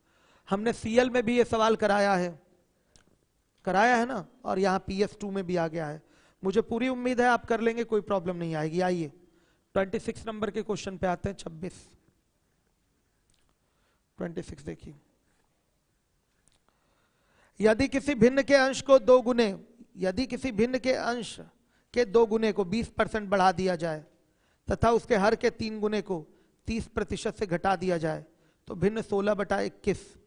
हमने सीएल में भी ये सवाल कराया है ना, और यहाँ PS2 में भी आ गया है। मुझे पूरी उम्मीद है आप कर लेंगे, कोई प्रॉब्लम नहीं आएगी। आइए 26 नंबर के क्वेश्चन पे आते हैं। 26 देखिए। यदि किसी भिन्न के अंश को 2 गुने, यदि किसी भिन्न के अंश के 2 गुने को 20% बढ़ा दिया जाए तथा उसके हर के 3 गुने को 30% से घटा दिया जाए तो भिन्न 16/21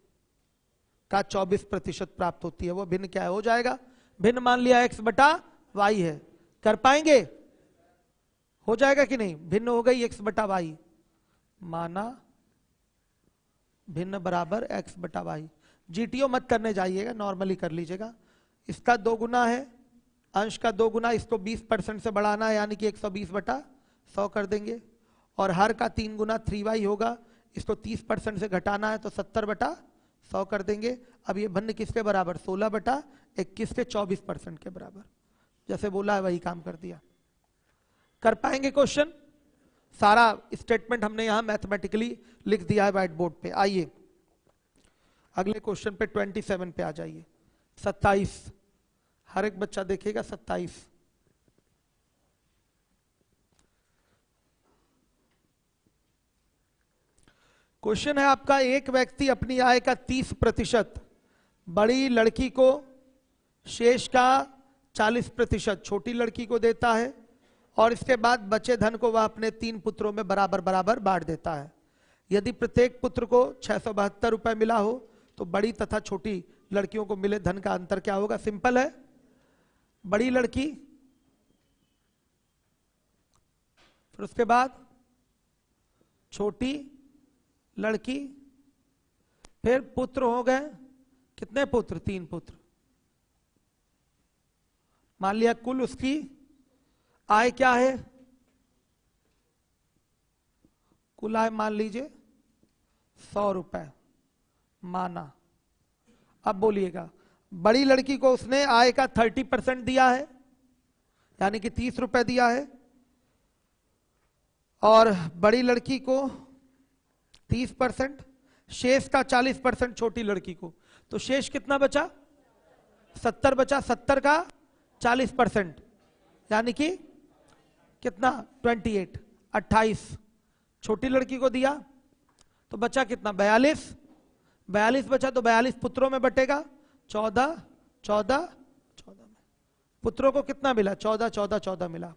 का 24% प्राप्त होती है। वो भिन्न क्या है? हो जाएगा भिन्न, मान लिया x/y है। कर पाएंगे? हो जाएगा कि नहीं? भिन्न हो गई x/y, माना भिन्न बराबर x/y। जीटीओ मत करने जाइएगा, नॉर्मली कर लीजिएगा। इसका 2 गुना है, अंश का 2 गुना, इसको 20% से बढ़ाना है, यानी कि 120/100 कर देंगे। और हर का 3 गुना 3y होगा, इसको 30% से घटाना है तो 70/100 कर देंगे। अब ये भिन्न किसके बराबर? 16/21 के 24% के बराबर। जैसे बोला है वही काम कर दिया। कर पाएंगे क्वेश्चन? सारा स्टेटमेंट हमने यहां मैथमेटिकली लिख दिया है व्हाइट बोर्ड पे। आइए अगले क्वेश्चन पे 27 पे आ जाइए। 27, हर एक बच्चा देखेगा। 27 क्वेश्चन है आपका। एक व्यक्ति अपनी आय का 30% बड़ी लड़की को, शेष का 40% छोटी लड़की को देता है और इसके बाद बचे धन को वह अपने 3 पुत्रों में बराबर बराबर बांट देता है। यदि प्रत्येक पुत्र को 672 रुपए मिला हो तो बड़ी तथा छोटी लड़कियों को मिले धन का अंतर क्या होगा? सिंपल है। बड़ी लड़की, फिर उसके बाद छोटी लड़की, फिर पुत्र हो गए। कितने पुत्र? 3 पुत्र। मान लिया कुल उसकी आय क्या है? कुल आय मान लीजिए 100 रुपए माना। अब बोलिएगा, बड़ी लड़की को उसने आय का 30% दिया है, यानी कि 30 रुपए दिया है, और बड़ी लड़की को 30%, शेष का 40% छोटी लड़की को। तो शेष कितना बचा? 70 बचा। 70 का 40% यानी कि कितना? 28 छोटी लड़की को दिया तो बचा कितना? 42 बचा। तो 42 पुत्रों में बटेगा 14 में। पुत्रों को कितना मिला? 14 मिला।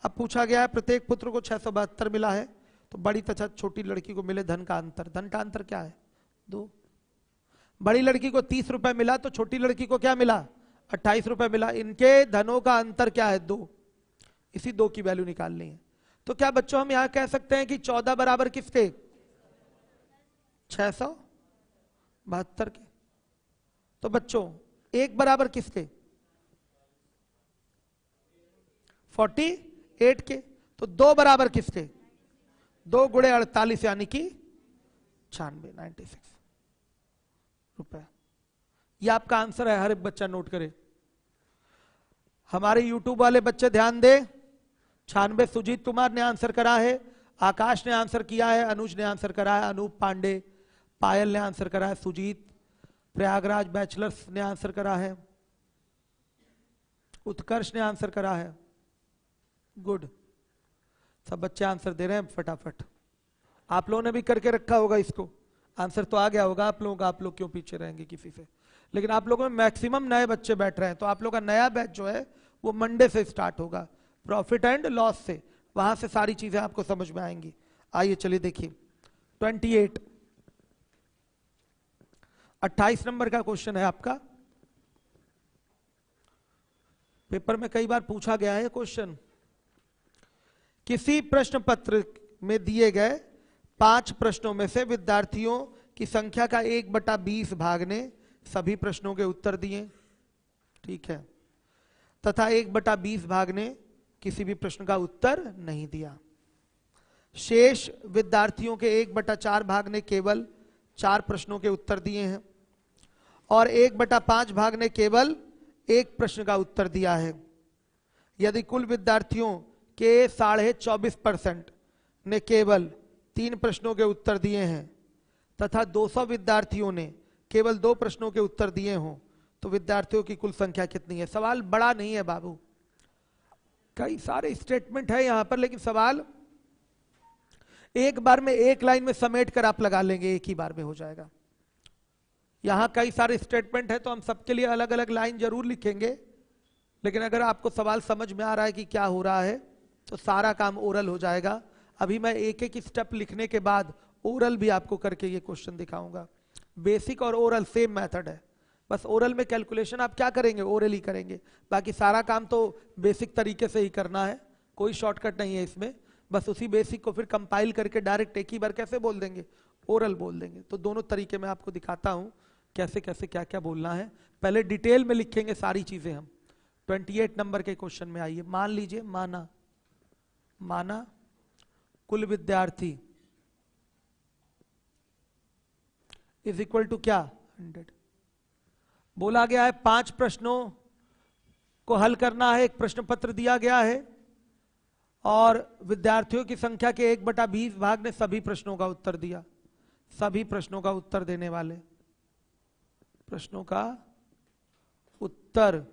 अब पूछा गया है प्रत्येक पुत्र को 672 मिला है तो बड़ी तथा छोटी लड़की को मिले धन का अंतर। धन का अंतर क्या है? 2। बड़ी लड़की को 30 रुपए मिला तो छोटी लड़की को क्या मिला? 28 रुपए मिला। इनके धनों का अंतर क्या है? 2। इसी 2 की वैल्यू निकालनी है। तो क्या बच्चों हम यहां कह सकते हैं कि 14 बराबर किसके? 672 के। तो बच्चों एक बराबर किसके? 48 के। तो दो बराबर किसके? 2 गुणे 48 यानी कि 96 रुपए। ये आपका आंसर है, हर एक बच्चा नोट करे। हमारे YouTube वाले बच्चे ध्यान दे। 96 सुजीत कुमार ने आंसर करा है, आकाश ने आंसर किया है, अनुज ने आंसर करा है, अनूप पांडे, पायल ने आंसर करा है, सुजीत, प्रयागराज बैचलर्स ने आंसर करा है, उत्कर्ष ने आंसर करा है। गुड, सब बच्चे आंसर दे रहे हैं फटाफट। आप लोगों ने भी करके रखा होगा इसको, आंसर तो आ गया होगा आप लोगों का। आप लोग क्यों पीछे रहेंगे किसी से? लेकिन आप लोगों में मैक्सिमम नए बच्चे बैठ रहे हैं, तो आप लोगों का नया बैच जो है वो मंडे से स्टार्ट होगा, प्रॉफिट एंड लॉस से। वहां से सारी चीजें आपको समझ में आएंगी। आइए चलिए देखिए 28 28 नंबर का क्वेश्चन है आपका। पेपर में कई बार पूछा गया है क्वेश्चन। किसी प्रश्न पत्र में दिए गए 5 प्रश्नों में से विद्यार्थियों की संख्या का 1/20 भाग ने सभी प्रश्नों के उत्तर दिए, ठीक है, तथा 1/20 भाग ने किसी भी प्रश्न का उत्तर नहीं दिया। शेष विद्यार्थियों के 1/4 भाग ने केवल 4 प्रश्नों के उत्तर दिए हैं और 1/5 भाग ने केवल 1 प्रश्न का उत्तर दिया है। यदि कुल विद्यार्थियों के 24.5% ने केवल 3 प्रश्नों के उत्तर दिए हैं तथा 200 विद्यार्थियों ने केवल 2 प्रश्नों के उत्तर दिए हों, तो विद्यार्थियों की कुल संख्या कितनी है? सवाल बड़ा नहीं है बाबू, कई सारे स्टेटमेंट है यहां पर, लेकिन सवाल एक बार में एक लाइन में समेट कर आप लगा लेंगे, एक ही बार में हो जाएगा। यहां कई सारे स्टेटमेंट है तो हम सबके लिए अलग अलग लाइन जरूर लिखेंगे, लेकिन अगर आपको सवाल समझ में आ रहा है कि क्या हो रहा है तो सारा काम ओरल हो जाएगा। अभी मैं एक एक स्टेप लिखने के बाद ओरल भी आपको करके ये क्वेश्चन दिखाऊंगा। बेसिक और ओरल सेम मेथड है, बस ओरल में कैलकुलेशन आप क्या करेंगे, ओरल ही करेंगे, बाकी सारा काम तो बेसिक तरीके से ही करना है, कोई शॉर्टकट नहीं है इसमें। बस उसी बेसिक को फिर कंपाइल करके डायरेक्ट एक ही बार कैसे बोल देंगे, ओरल बोल देंगे। तो दोनों तरीके में आपको दिखाता हूं कैसे कैसे क्या क्या बोलना है। पहले डिटेल में लिखेंगे सारी चीजें हम। 28 नंबर के क्वेश्चन में आइए। मान लीजिए माना कुल विद्यार्थी इज इक्वल टू क्या 100। बोला गया है 5 प्रश्नों को हल करना है, एक प्रश्न पत्र दिया गया है और विद्यार्थियों की संख्या के 1/20 भाग ने सभी प्रश्नों का उत्तर दिया। सभी प्रश्नों का उत्तर देने वाले, प्रश्नों का उत्तर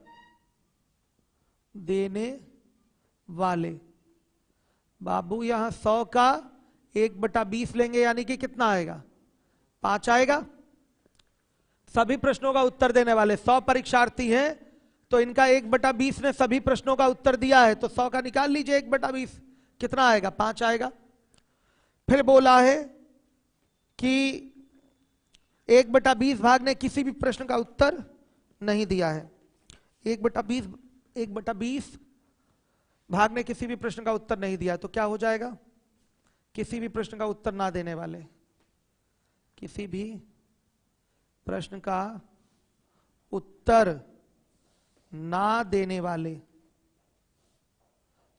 देने वाले बाबू यहां 100 का 1/20 लेंगे यानी कि कितना आएगा? 5 आएगा। सभी प्रश्नों का उत्तर देने वाले 100 परीक्षार्थी हैं तो इनका 1/20 ने सभी प्रश्नों का उत्तर दिया है, तो 100 का निकाल लीजिए 1/20 कितना आएगा? 5 आएगा। फिर बोला है कि 1/20 भाग ने किसी भी प्रश्न का उत्तर नहीं दिया है। 1/20 भाग ने किसी भी प्रश्न का उत्तर नहीं दिया, तो क्या हो जाएगा? किसी भी प्रश्न का उत्तर ना देने वाले, किसी भी प्रश्न का उत्तर ना देने वाले।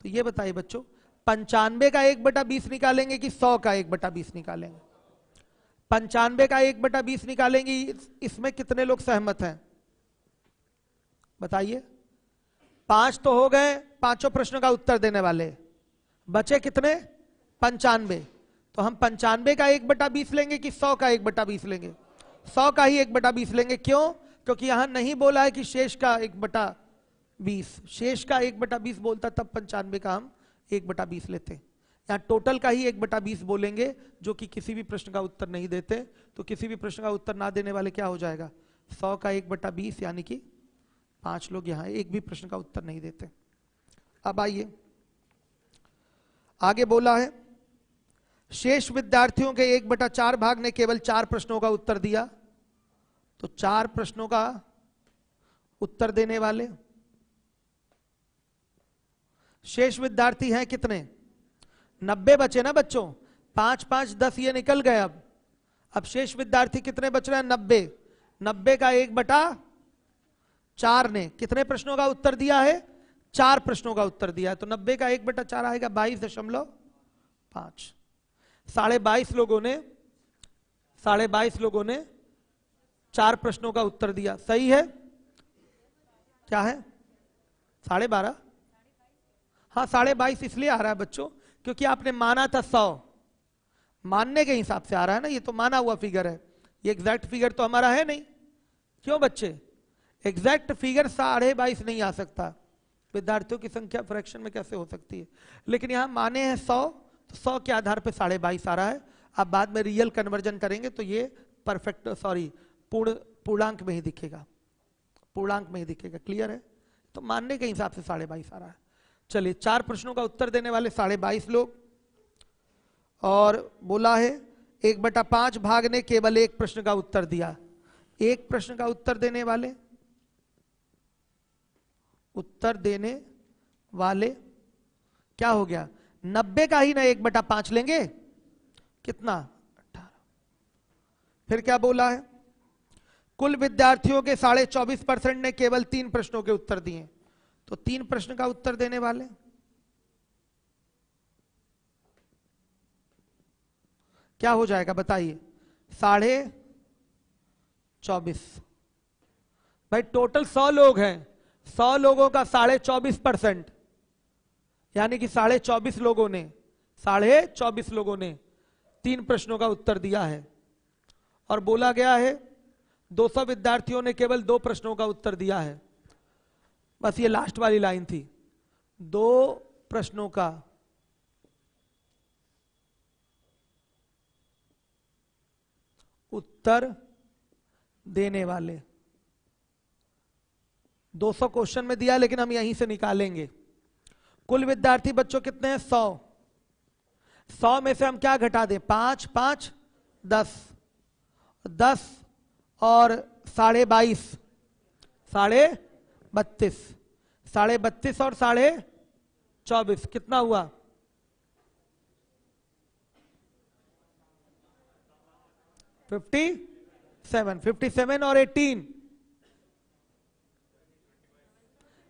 तो ये बताइए बच्चों, 95 का 1/20 निकालेंगे कि 100 का 1/20 निकालेंगे? 95 का 1/20 निकालेंगे। इसमें कितने लोग सहमत हैं बताइए? 5 तो हो गए, 5 प्रश्नों का उत्तर देने वाले, बचे कितने? 95। तो हम 95 का 1/20 लेंगे कि 100 का 1/20 लेंगे? 100 का ही 1/20 लेंगे। क्यों? क्योंकि यहां नहीं बोला है कि शेष का 1/20, शेष का 1/20 बोलता तब 95 का हम 1/20 लेते। यहां टोटल का ही 1/20 बोलेंगे जो कि किसी भी प्रश्न का उत्तर नहीं देते। तो किसी भी प्रश्न का उत्तर ना देने वाले क्या हो जाएगा? 100 का 1/20 यानी कि 5 लोग यहां एक भी प्रश्न का उत्तर नहीं देते। अब आइए आगे बोला है शेष विद्यार्थियों के 1/4 भाग ने केवल 4 प्रश्नों का उत्तर दिया। तो 4 प्रश्नों का उत्तर देने वाले शेष विद्यार्थी हैं कितने? 90 बचे ना बच्चों। 5 5 10 ये निकल गए। अब शेष विद्यार्थी कितने बच रहे हैं? 90। 90 का 1/4 ने कितने प्रश्नों का उत्तर दिया है? 4 प्रश्नों का उत्तर दिया है। तो 90 का 1/4 आएगा 22.5। 22.5 लोगों ने 4 प्रश्नों का उत्तर दिया। सही है? क्या है? 12.5। हाँ 22.5 इसलिए आ रहा है बच्चों क्योंकि आपने माना था 100, मानने के हिसाब से आ रहा है ना, ये तो माना हुआ फिगर है, ये एग्जैक्ट फिगर तो हमारा है नहीं। क्यों बच्चे? एग्जैक्ट फिगर 22.5 नहीं आ सकता, विद्यार्थियों की संख्या फ्रैक्शन में कैसे हो सकती है। लेकिन यहां माने हैं 100, तो 100 के आधार पे 22.5 आ रहा है। आप बाद में रियल कन्वर्जन करेंगे तो ये परफेक्ट पूर्णांक में ही दिखेगा, पूर्णांक में ही दिखेगा। क्लियर है? तो मानने के हिसाब से 22.5 आ रहा है। चलिए 4 प्रश्नों का उत्तर देने वाले 22.5 लोग, और बोला है 1/5 भाग ने केवल 1 प्रश्न का उत्तर दिया। 1 प्रश्न का उत्तर देने वाले क्या हो गया? 90 का ही ना 1/5 लेंगे, कितना? 18। फिर क्या बोला है? कुल विद्यार्थियों के 24.5% ने केवल 3 प्रश्नों के उत्तर दिए। तो 3 प्रश्न का उत्तर देने वाले क्या हो जाएगा बताइए? 24.5। भाई टोटल 100 लोग हैं, 100 लोगों का 24.5%, यानी कि 24.5 लोगों ने 3 प्रश्नों का उत्तर दिया है। और बोला गया है 200 विद्यार्थियों ने केवल 2 प्रश्नों का उत्तर दिया है। बस ये लास्ट वाली लाइन थी, 2 प्रश्नों का उत्तर देने वाले। 200 क्वेश्चन में दिया, लेकिन हम यहीं से निकालेंगे। कुल विद्यार्थी बच्चों कितने हैं? 100। 100 में से हम क्या घटा दें? 5 5 10 10 और 22.5 32 32 और 24.5 कितना हुआ? 57 और 18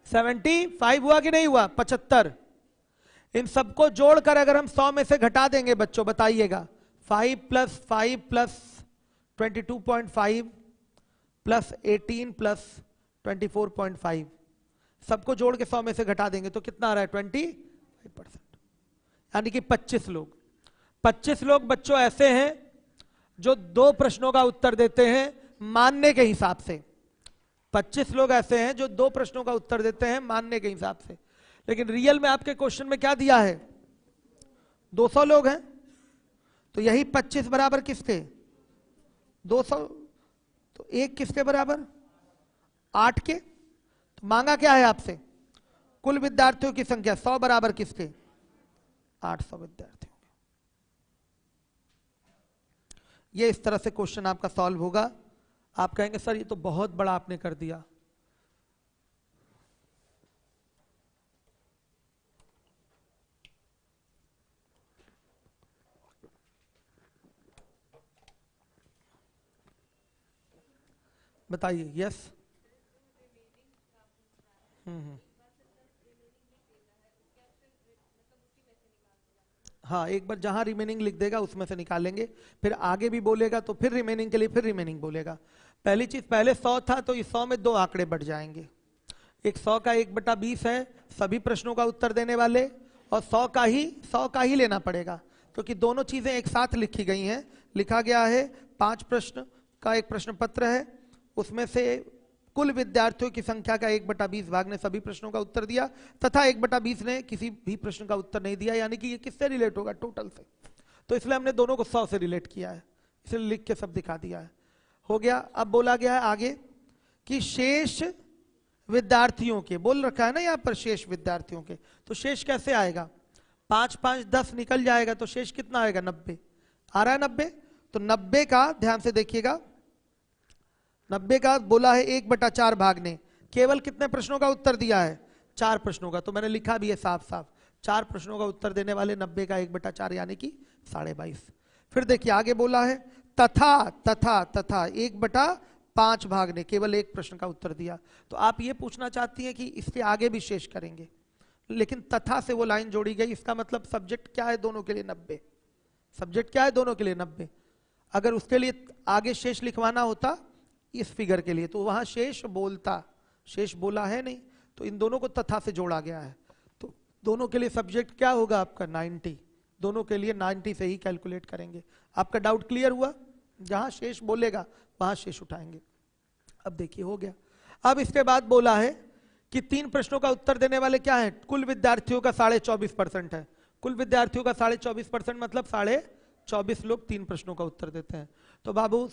75 हुआ कि नहीं हुआ? 75। इन सबको जोड़कर अगर हम 100 में से घटा देंगे बच्चों, बताइएगा 5 + 5 + 22.5 + 18 + 24.5, सबको जोड़ के 100 में से घटा देंगे तो कितना आ रहा है? 25%, यानी कि 25 लोग। 25 लोग बच्चों ऐसे हैं जो 2 प्रश्नों का उत्तर देते हैं मानने के हिसाब से। 25 लोग ऐसे हैं जो 2 प्रश्नों का उत्तर देते हैं मानने के हिसाब से। लेकिन रियल में आपके क्वेश्चन में क्या दिया है? 200 लोग हैं, तो यही 25 बराबर किसके? 200। तो 1 किसके बराबर? 8 के। तो मांगा क्या है आपसे? कुल विद्यार्थियों की संख्या 100 बराबर किसके? 800 विद्यार्थियों। ये इस तरह से क्वेश्चन आपका सॉल्व होगा। आप कहेंगे सर ये तो बहुत बड़ा आपने कर दिया। बताइए। यस। हाँ, एक बार जहां रिमेनिंग लिख देगा उसमें से निकालेंगे, फिर आगे भी बोलेगा तो फिर रिमेनिंग के लिए फिर रिमेनिंग बोलेगा। पहली चीज, पहले 100 था तो इस 100 में 2 आंकड़े बढ़ जाएंगे। एक 100 का 1/20 है सभी प्रश्नों का उत्तर देने वाले, और 100 का ही लेना पड़ेगा क्योंकि दोनों चीजें एक साथ लिखी गई हैं। लिखा गया है 5 प्रश्न का एक प्रश्न पत्र है, उसमें से कुल विद्यार्थियों की संख्या का 1/20 भाग ने सभी प्रश्नों का उत्तर दिया, तथा 1/20 ने किसी भी प्रश्न का उत्तर नहीं दिया, यानी कि ये किससे रिलेट होगा? टोटल से। तो इसलिए हमने दोनों को 100 से रिलेट किया है, इसलिए लिख के सब दिखा दिया है। हो गया। अब बोला गया है आगे कि शेष विद्यार्थियों के, बोल रखा है ना यहाँ पर शेष विद्यार्थियों के, तो शेष कैसे आएगा? 5 5 10 निकल जाएगा तो शेष कितना आएगा? 90 आ रहा है। 90, तो 90 का ध्यान से देखिएगा, 90 का बोला है 1/4 भाग ने केवल कितने प्रश्नों का उत्तर दिया है? 4 प्रश्नों का। तो मैंने लिखा भी है साफ साफ, 4 प्रश्नों का उत्तर देने वाले 90 का 1/4 यानी कि 22.5। फिर देखिए आगे बोला है तथा तथा तथा 1/5 भाग ने केवल एक प्रश्न का उत्तर दिया। तो आप ये पूछना चाहती हैं कि इसके आगे भी शेष करेंगे, लेकिन तथा से वो लाइन जोड़ी गई, इसका मतलब सब्जेक्ट क्या है दोनों के लिए 90। सब्जेक्ट क्या है दोनों के लिए 90। अगर उसके लिए आगे शेष लिखवाना होता इस फिगर के लिए तो वहां शेष बोलता, शेष बोला है नहीं, तो इन दोनों को तथा से जोड़ा गया है। तो दोनों के लिए सब्जेक्ट क्या होगा आपका 90, दोनों के लिए 90 से ही कैलकुलेट करेंगे। आपका डाउट क्लियर हुआ? जहां शेष बोलेगा वहां शेष उठाएंगे। अब देखिए हो गया। अब इसके बाद बोला है कि 3 प्रश्नों का उत्तर देने वाले क्या है, कुल विद्यार्थियों का 24.5% है। कुल विद्यार्थियों का 24.5% मतलब 24 लोग 3 प्रश्नों का उत्तर देते हैं। तो बाबू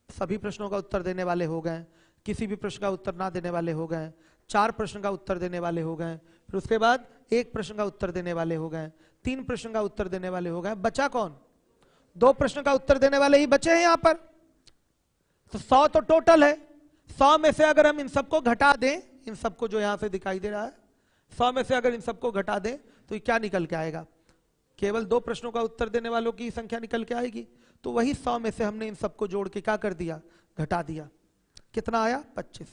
सभी प्रश्नों का उत्तर देने वाले हो गए, किसी भी प्रश्न का उत्तर ना देने वाले हो गए, 4 प्रश्न का उत्तर देने वाले हो गए, फिर उसके बाद 1 प्रश्न का उत्तर देने वाले हो गए, 3 प्रश्न का उत्तर देने वाले हो गए। बचा कौन? 2 प्रश्न का उत्तर देने वाले ही बचे हैं यहां पर। तो 100 तो टोटल है। 100 में से अगर हम इन सबको घटा दें, इन सबको जो यहां से दिखाई दे रहा है, 100 में से अगर इन सबको घटा दें तो ये क्या निकल के आएगा? केवल 2 प्रश्नों का उत्तर देने वालों की संख्या निकल के आएगी। तो वही 100 में से हमने इन सबको जोड़ के क्या कर दिया, घटा दिया। कितना आया? 25।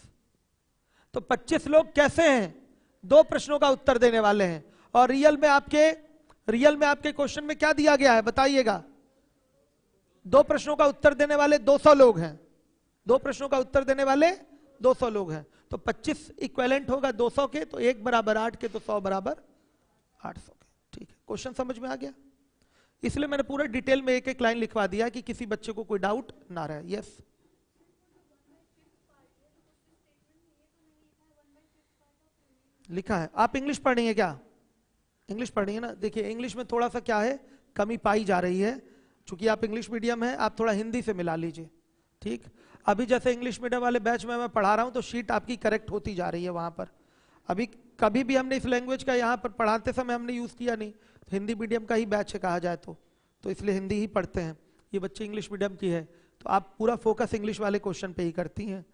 तो 25 लोग कैसे हैं? 2 प्रश्नों का उत्तर देने वाले हैं। और रियल में आपके क्वेश्चन में क्या दिया गया है बताइएगा? 2 प्रश्नों का उत्तर देने वाले 200 लोग हैं। 2 प्रश्नों का उत्तर देने वाले 200 लोग हैं। तो 25 इक्विवेलेंट होगा 200 के, तो 1 बराबर 8 के, तो 100 बराबर 800 के। ठीक है, क्वेश्चन समझ में आ गया? इसलिए मैंने पूरा डिटेल में एक एक लाइन लिखवा दिया कि किसी बच्चे को कोई डाउट ना रहे। यस, लिखा है। आप इंग्लिश पढ़ रही है क्या? इंग्लिश पढ़ रही है ना? देखिए इंग्लिश में थोड़ा सा क्या है, कमी पाई जा रही है। चूंकि आप इंग्लिश मीडियम है, आप थोड़ा हिंदी से मिला लीजिए। ठीक, अभी जैसे इंग्लिश मीडियम वाले बैच में मैं पढ़ा रहा हूं तो शीट आपकी करेक्ट होती जा रही है वहां पर। अभी कभी भी हमने इस लैंग्वेज का यहाँ पर पढ़ाते समय हमने यूज किया नहीं। हिंदी मीडियम का ही बैच है कहा जाए तो इसलिए हिंदी ही पढ़ते हैं। ये बच्चे इंग्लिश मीडियम की है तो आप पूरा फोकस इंग्लिश वाले क्वेश्चन पे ही करती हैं।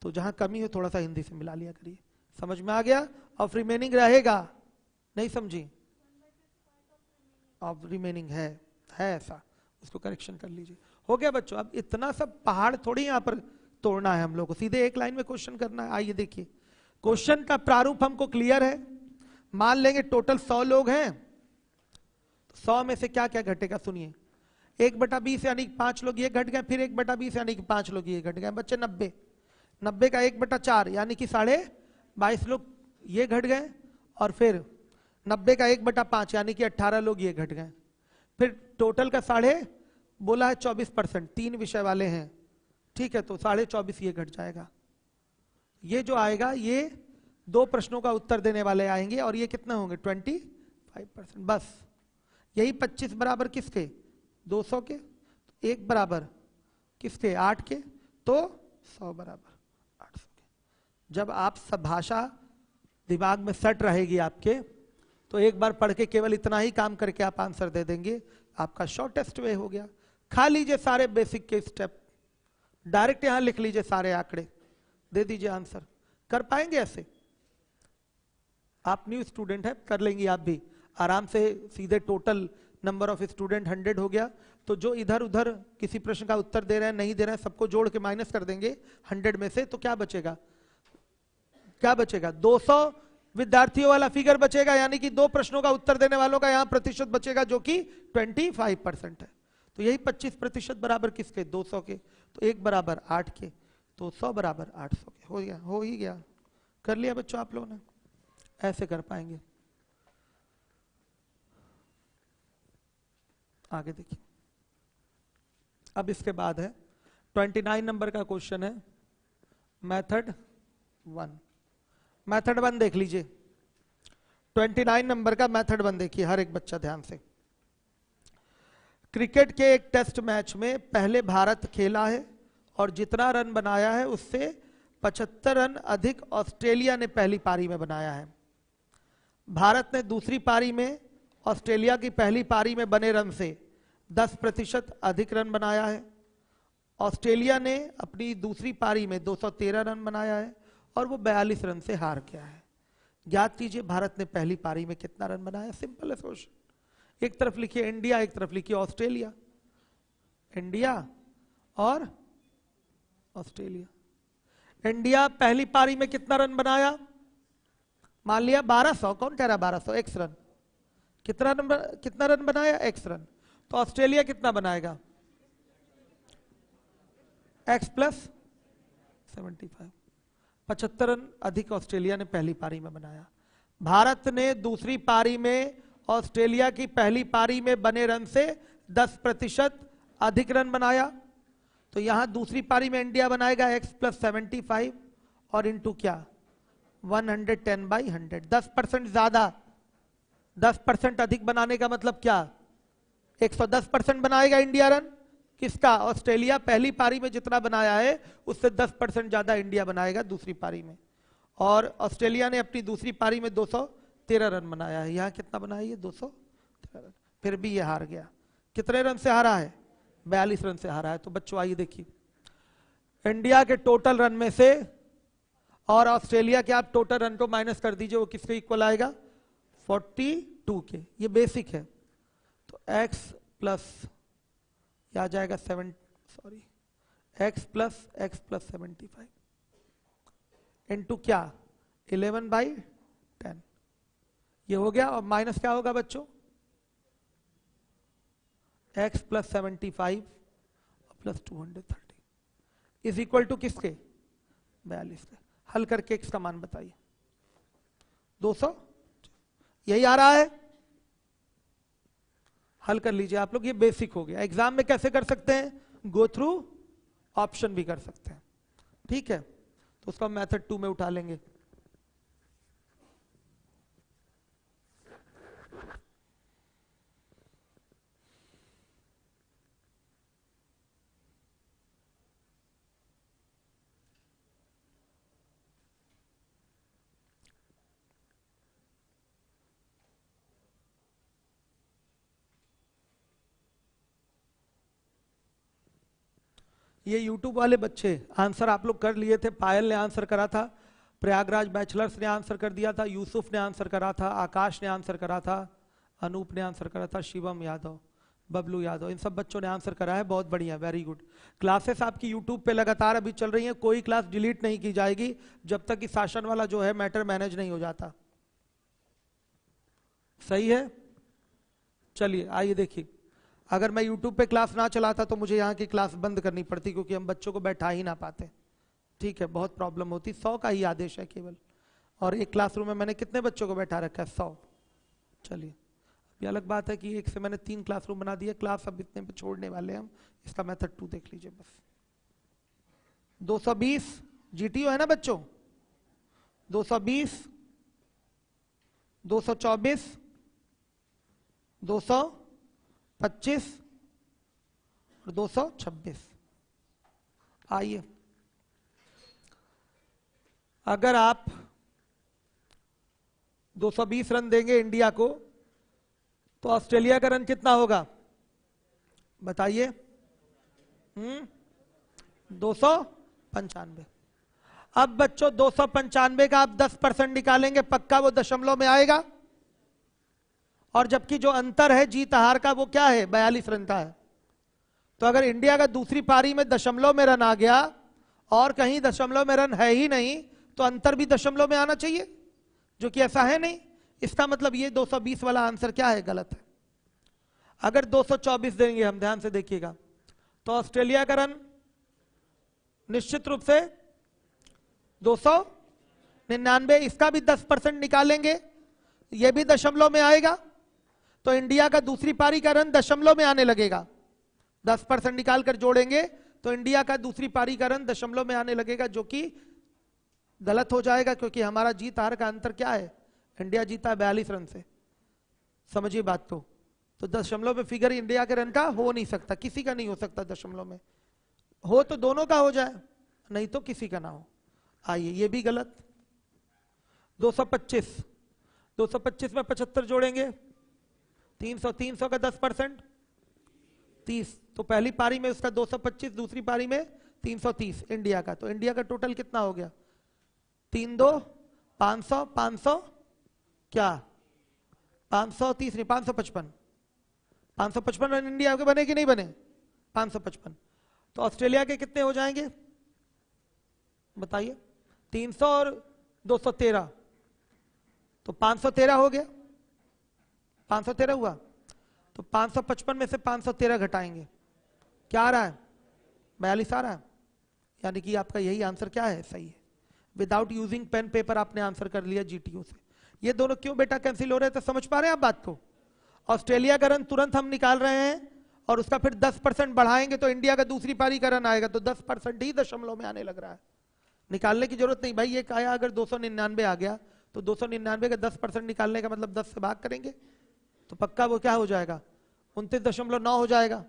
तो जहां कमी हो थोड़ा सा हिंदी से मिला लिया करिए। समझ में आ गया? ऑफ रिमेनिंग रहेगा, नहीं समझी? ऑफ रिमेनिंग है ऐसा, उसको करेक्शन कर लीजिए। हो गया बच्चों? अब इतना सब पहाड़ थोड़ी यहाँ पर तोड़ना है हम लोग को, सीधे एक लाइन में क्वेश्चन करना है। आइए देखिए, क्वेश्चन का प्रारूप हमको क्लियर है। मान लेंगे टोटल 100 लोग हैं, 100 में से क्या क्या घटेगा सुनिए। 1/20 यानी 5 लोग ये घट गए, फिर 1/20 यानी कि 5 लोग ये घट गए, बच्चे 90। 90 का 1/4 यानी कि 22.5 लोग ये घट गए, और फिर 90 का 1/5 यानी कि 18 लोग ये घट गए। फिर टोटल का बोला है 24%, 3 विषय वाले हैं। ठीक है, तो 24.5 ये घट जाएगा। ये जो आएगा ये 2 प्रश्नों का उत्तर देने वाले आएंगे, और ये कितने होंगे 25%। बस यही 25 बराबर किसके? 200 के। 1 बराबर किसके? 8 के। तो 100 बराबर 800 के। जब आप सब भाषा दिमाग में सेट रहेगी आपके, तो एक बार पढ़ के केवल इतना ही काम करके आप आंसर दे देंगे। आपका शॉर्टेस्ट वे हो गया। खा लीजिए सारे बेसिक के स्टेप, डायरेक्ट यहां लिख लीजिए सारे आंकड़े, दे दीजिए आंसर। कर पाएंगे ऐसे? आप न्यू स्टूडेंट है, कर लेंगी आप भी आराम से। सीधे टोटल नंबर ऑफ स्टूडेंट 100 हो गया, तो जो इधर उधर किसी प्रश्न का उत्तर दे रहे हैं नहीं दे रहे हैं सबको जोड़ के माइनस कर देंगे 100 में से, तो क्या बचेगा? क्या बचेगा? 200 विद्यार्थियों वाला फिगर बचेगा, यानी कि 2 प्रश्नों का उत्तर देने वालों का यहां प्रतिशत बचेगा जो कि 25% है। तो यही 25% बराबर किसके? 200 के। तो 1 बराबर 8 के, तो 100 बराबर 800 के। हो गया, हो ही गया। कर लिया बच्चों आप लोगों ने? ऐसे कर पाएंगे। आगे देखिए, अब इसके बाद है 29 नंबर का क्वेश्चन है मेथड 1। मेथड 1 देख लीजिए। 29 नंबर का मेथड 1 देखिए हर एक बच्चा ध्यान से। क्रिकेट के एक टेस्ट मैच में पहले भारत खेला है और जितना रन बनाया है उससे 75 रन अधिक ऑस्ट्रेलिया ने पहली पारी में बनाया है। भारत ने दूसरी पारी में ऑस्ट्रेलिया की पहली पारी में बने रन से 10% अधिक रन बनाया है। ऑस्ट्रेलिया ने अपनी दूसरी पारी में 213 रन बनाया है और वो 42 रन से हार गया है। ज्ञात कीजिए भारत ने पहली पारी में कितना रन बनाया। सिंपल है क्वेश्चन। एक तरफ लिखिए इंडिया, एक तरफ लिखिए ऑस्ट्रेलिया। इंडिया और ऑस्ट्रेलिया। इंडिया पहली पारी में कितना रन बनाया? मान लिया 1200, कौन कह रहा 1200? X run. कितना रन बनाया? X run. तो ऑस्ट्रेलिया कितना बनाएगा? X plus 75। 75 रन अधिक ऑस्ट्रेलिया ने पहली पारी में बनाया। भारत ने दूसरी पारी में ऑस्ट्रेलिया की पहली पारी में बने रन से 10% अधिक रन बनाया। तो यहां दूसरी पारी में इंडिया बनाएगा x प्लस 75 और इंटू क्या? 110/100। 10% ज्यादा, 10% अधिक बनाने का मतलब क्या? 110% बनाएगा इंडिया रन। किसका? ऑस्ट्रेलिया पहली पारी में जितना बनाया है उससे 10% ज्यादा इंडिया बनाएगा दूसरी पारी में। और ऑस्ट्रेलिया ने अपनी दूसरी पारी में 213 रन बनाया है। यहां कितना बनाया? ये 213 रन। फिर भी ये हार गया। कितने रन से हारा है? 42 रन से हारा है। तो बच्चों आइए देखिए, इंडिया के टोटल रन में से और ऑस्ट्रेलिया के आप टोटल रन को माइनस कर दीजिए, वो किसके इक्वल आएगा? 42 के। ये बेसिक है। तो x प्लस आ जाएगा x प्लस 75 इंटू क्या? 11/10। ये हो गया। और माइनस क्या होगा बच्चों? x plus 75 plus 230 is equal to किसके? 42 के। हल करके x का मान बताइए। 200 यही आ रहा है। हल कर लीजिए आप लोग। ये बेसिक हो गया। एग्जाम में कैसे कर सकते हैं? गो थ्रू ऑप्शन भी कर सकते हैं। ठीक है, तो उसका मेथड 2 में उठा लेंगे। ये YouTube वाले बच्चे आंसर आप लोग कर लिए थे। पायल ने आंसर करा था, प्रयागराज बैचलर्स ने आंसर कर दिया था, यूसुफ ने आंसर करा था, आकाश ने आंसर करा था, अनूप ने आंसर करा था, शिवम यादव, बबलू यादव, इन सब बच्चों ने आंसर करा है। बहुत बढ़िया, वेरी गुड। क्लासेस आपकी यूट्यूब पे लगातार अभी चल रही हैं। कोई क्लास डिलीट नहीं की जाएगी जब तक कि शासन वाला जो है मैटर मैनेज नहीं हो जाता। सही है? चलिए आइए देखिए, अगर मैं YouTube पे क्लास ना चलाता तो मुझे यहाँ की क्लास बंद करनी पड़ती, क्योंकि हम बच्चों को बैठा ही ना पाते। ठीक है, बहुत प्रॉब्लम होती। 100 का ही आदेश है केवल, और एक क्लासरूम में मैंने कितने बच्चों को बैठा रखा है? 100। चलिए, ये अलग बात है कि एक से मैंने 3 क्लासरूम बना दिया। क्लास अब इतने पे छोड़ने वाले हैं हम। इसका मेथड 2 देख लीजिए बस। 220 GTO है ना बच्चों? 220, 224, 225 और 226। आइए, अगर आप 220 रन देंगे इंडिया को तो ऑस्ट्रेलिया का रन कितना होगा? बताइए। 295। अब बच्चों 295 का आप 10% निकालेंगे, पक्का वो दशमलव में आएगा। और जबकि जो अंतर है जीत हार का वो क्या है? 42 रन का है। तो अगर इंडिया का दूसरी पारी में दशमलव में रन आ गया और कहीं दशमलव में रन है ही नहीं, तो अंतर भी दशमलव में आना चाहिए, जो कि ऐसा है नहीं। इसका मतलब ये 220 वाला आंसर क्या है? गलत है। अगर 224 देंगे हम, ध्यान से देखिएगा, तो ऑस्ट्रेलिया का रन निश्चित रूप से 299। इसका भी 10% निकालेंगे, ये भी दशमलव में आएगा। तो इंडिया का दूसरी पारी का रन दशमलव में आने लगेगा। 10% निकाल कर जोड़ेंगे तो इंडिया का दूसरी पारी का रन दशमलव में आने लगेगा, जो कि गलत हो जाएगा, क्योंकि हमारा जीत हार का अंतर क्या है? इंडिया जीता 42 रन से। समझिए बात को। तो दशमलव में फिगर इंडिया के रन का हो नहीं सकता, किसी का नहीं हो सकता। दशमलव में हो तो दोनों का हो जाए, नहीं तो किसी का ना हो। आइए, ये भी गलत। 225, 225 में 75 जोड़ेंगे, 300, 300 का 10% 30। तो पहली पारी में उसका 225, दूसरी पारी में 330 इंडिया का। तो इंडिया का टोटल कितना हो गया? 3 2 500, 500 क्या? 530 नहीं, 555। 555 रन इंडिया के बने कि नहीं बने? 555। तो ऑस्ट्रेलिया के कितने हो जाएंगे बताइए? 300 और 213, तो 513 हो गया। 513 हुआ, तो 555 में से 513 घटाएंगे, क्या आ रहा है? 42 आ रहा है। यानी कि आपका यही आंसर क्या है? सही है। विदाउट यूजिंग पेन पेपर आपने आंसर कर लिया जीटीयू से। ये दोनों क्यों बेटा कैंसिल हो रहे थे, समझ पा रहे हैं आप बात को? ऑस्ट्रेलिया का रन तुरंत हम निकाल रहे हैं और उसका फिर 10% बढ़ाएंगे तो इंडिया का दूसरी पारी का रन आएगा, तो 10% ही दशमलव में आने लग रहा है। निकालने की जरूरत नहीं भाई। ये आया अगर 299 आ गया तो 299 का 10% निकालने का मतलब 10 से भाग करेंगे तो पक्का वो क्या हो जाएगा? 29.9 हो जाएगा।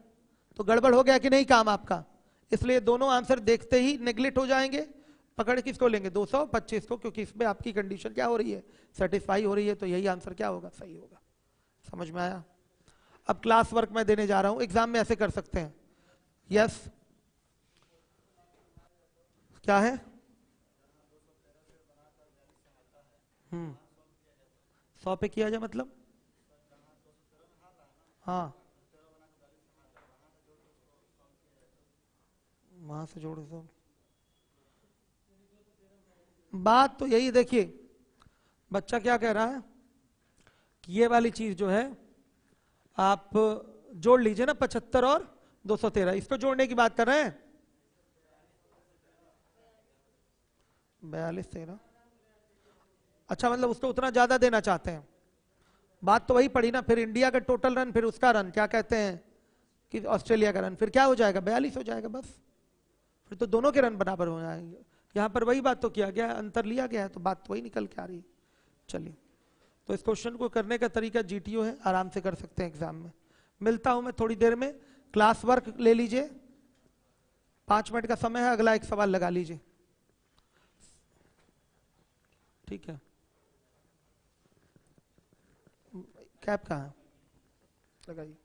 तो गड़बड़ हो गया कि नहीं काम आपका? इसलिए दोनों आंसर देखते ही नेग्लेक्ट हो जाएंगे। पकड़ किसको लेंगे? 225 को, क्योंकि इसमें आपकी कंडीशन क्या हो रही है? सेटिस्फाई हो रही है। तो यही आंसर क्या होगा? सही होगा। समझ में आया? अब क्लास वर्क मैं देने जा रहा हूं, एग्जाम में ऐसे कर सकते हैं। यस, क्या है? 100 पे किया जाए मतलब? हाँ, वहां से जोड़ दो। बात तो यही, देखिए बच्चा क्या कह रहा है कि ये वाली चीज जो है आप जोड़ लीजिए ना, 75 और 213, इसको जोड़ने की बात कर रहे हैं। 42 13, अच्छा मतलब उसको उतना ज्यादा देना चाहते हैं। बात तो वही पड़ी ना, फिर इंडिया का टोटल रन फिर उसका रन, क्या कहते हैं कि ऑस्ट्रेलिया का रन, फिर क्या हो जाएगा? 42 हो जाएगा बस। फिर तो दोनों के रन बराबर हो जाएंगे। यहां पर वही बात तो किया गया, अंतर लिया गया है, तो बात तो वही निकल के आ रही है। चलिए, तो इस क्वेश्चन को करने का तरीका जीटीओ है, आराम से कर सकते हैं एग्जाम में। मिलता हूं मैं थोड़ी देर में। क्लास वर्क ले लीजिए, 5 मिनट का समय है, अगला एक सवाल लगा लीजिए। ठीक है, कैप कहाँ है? लगाइए।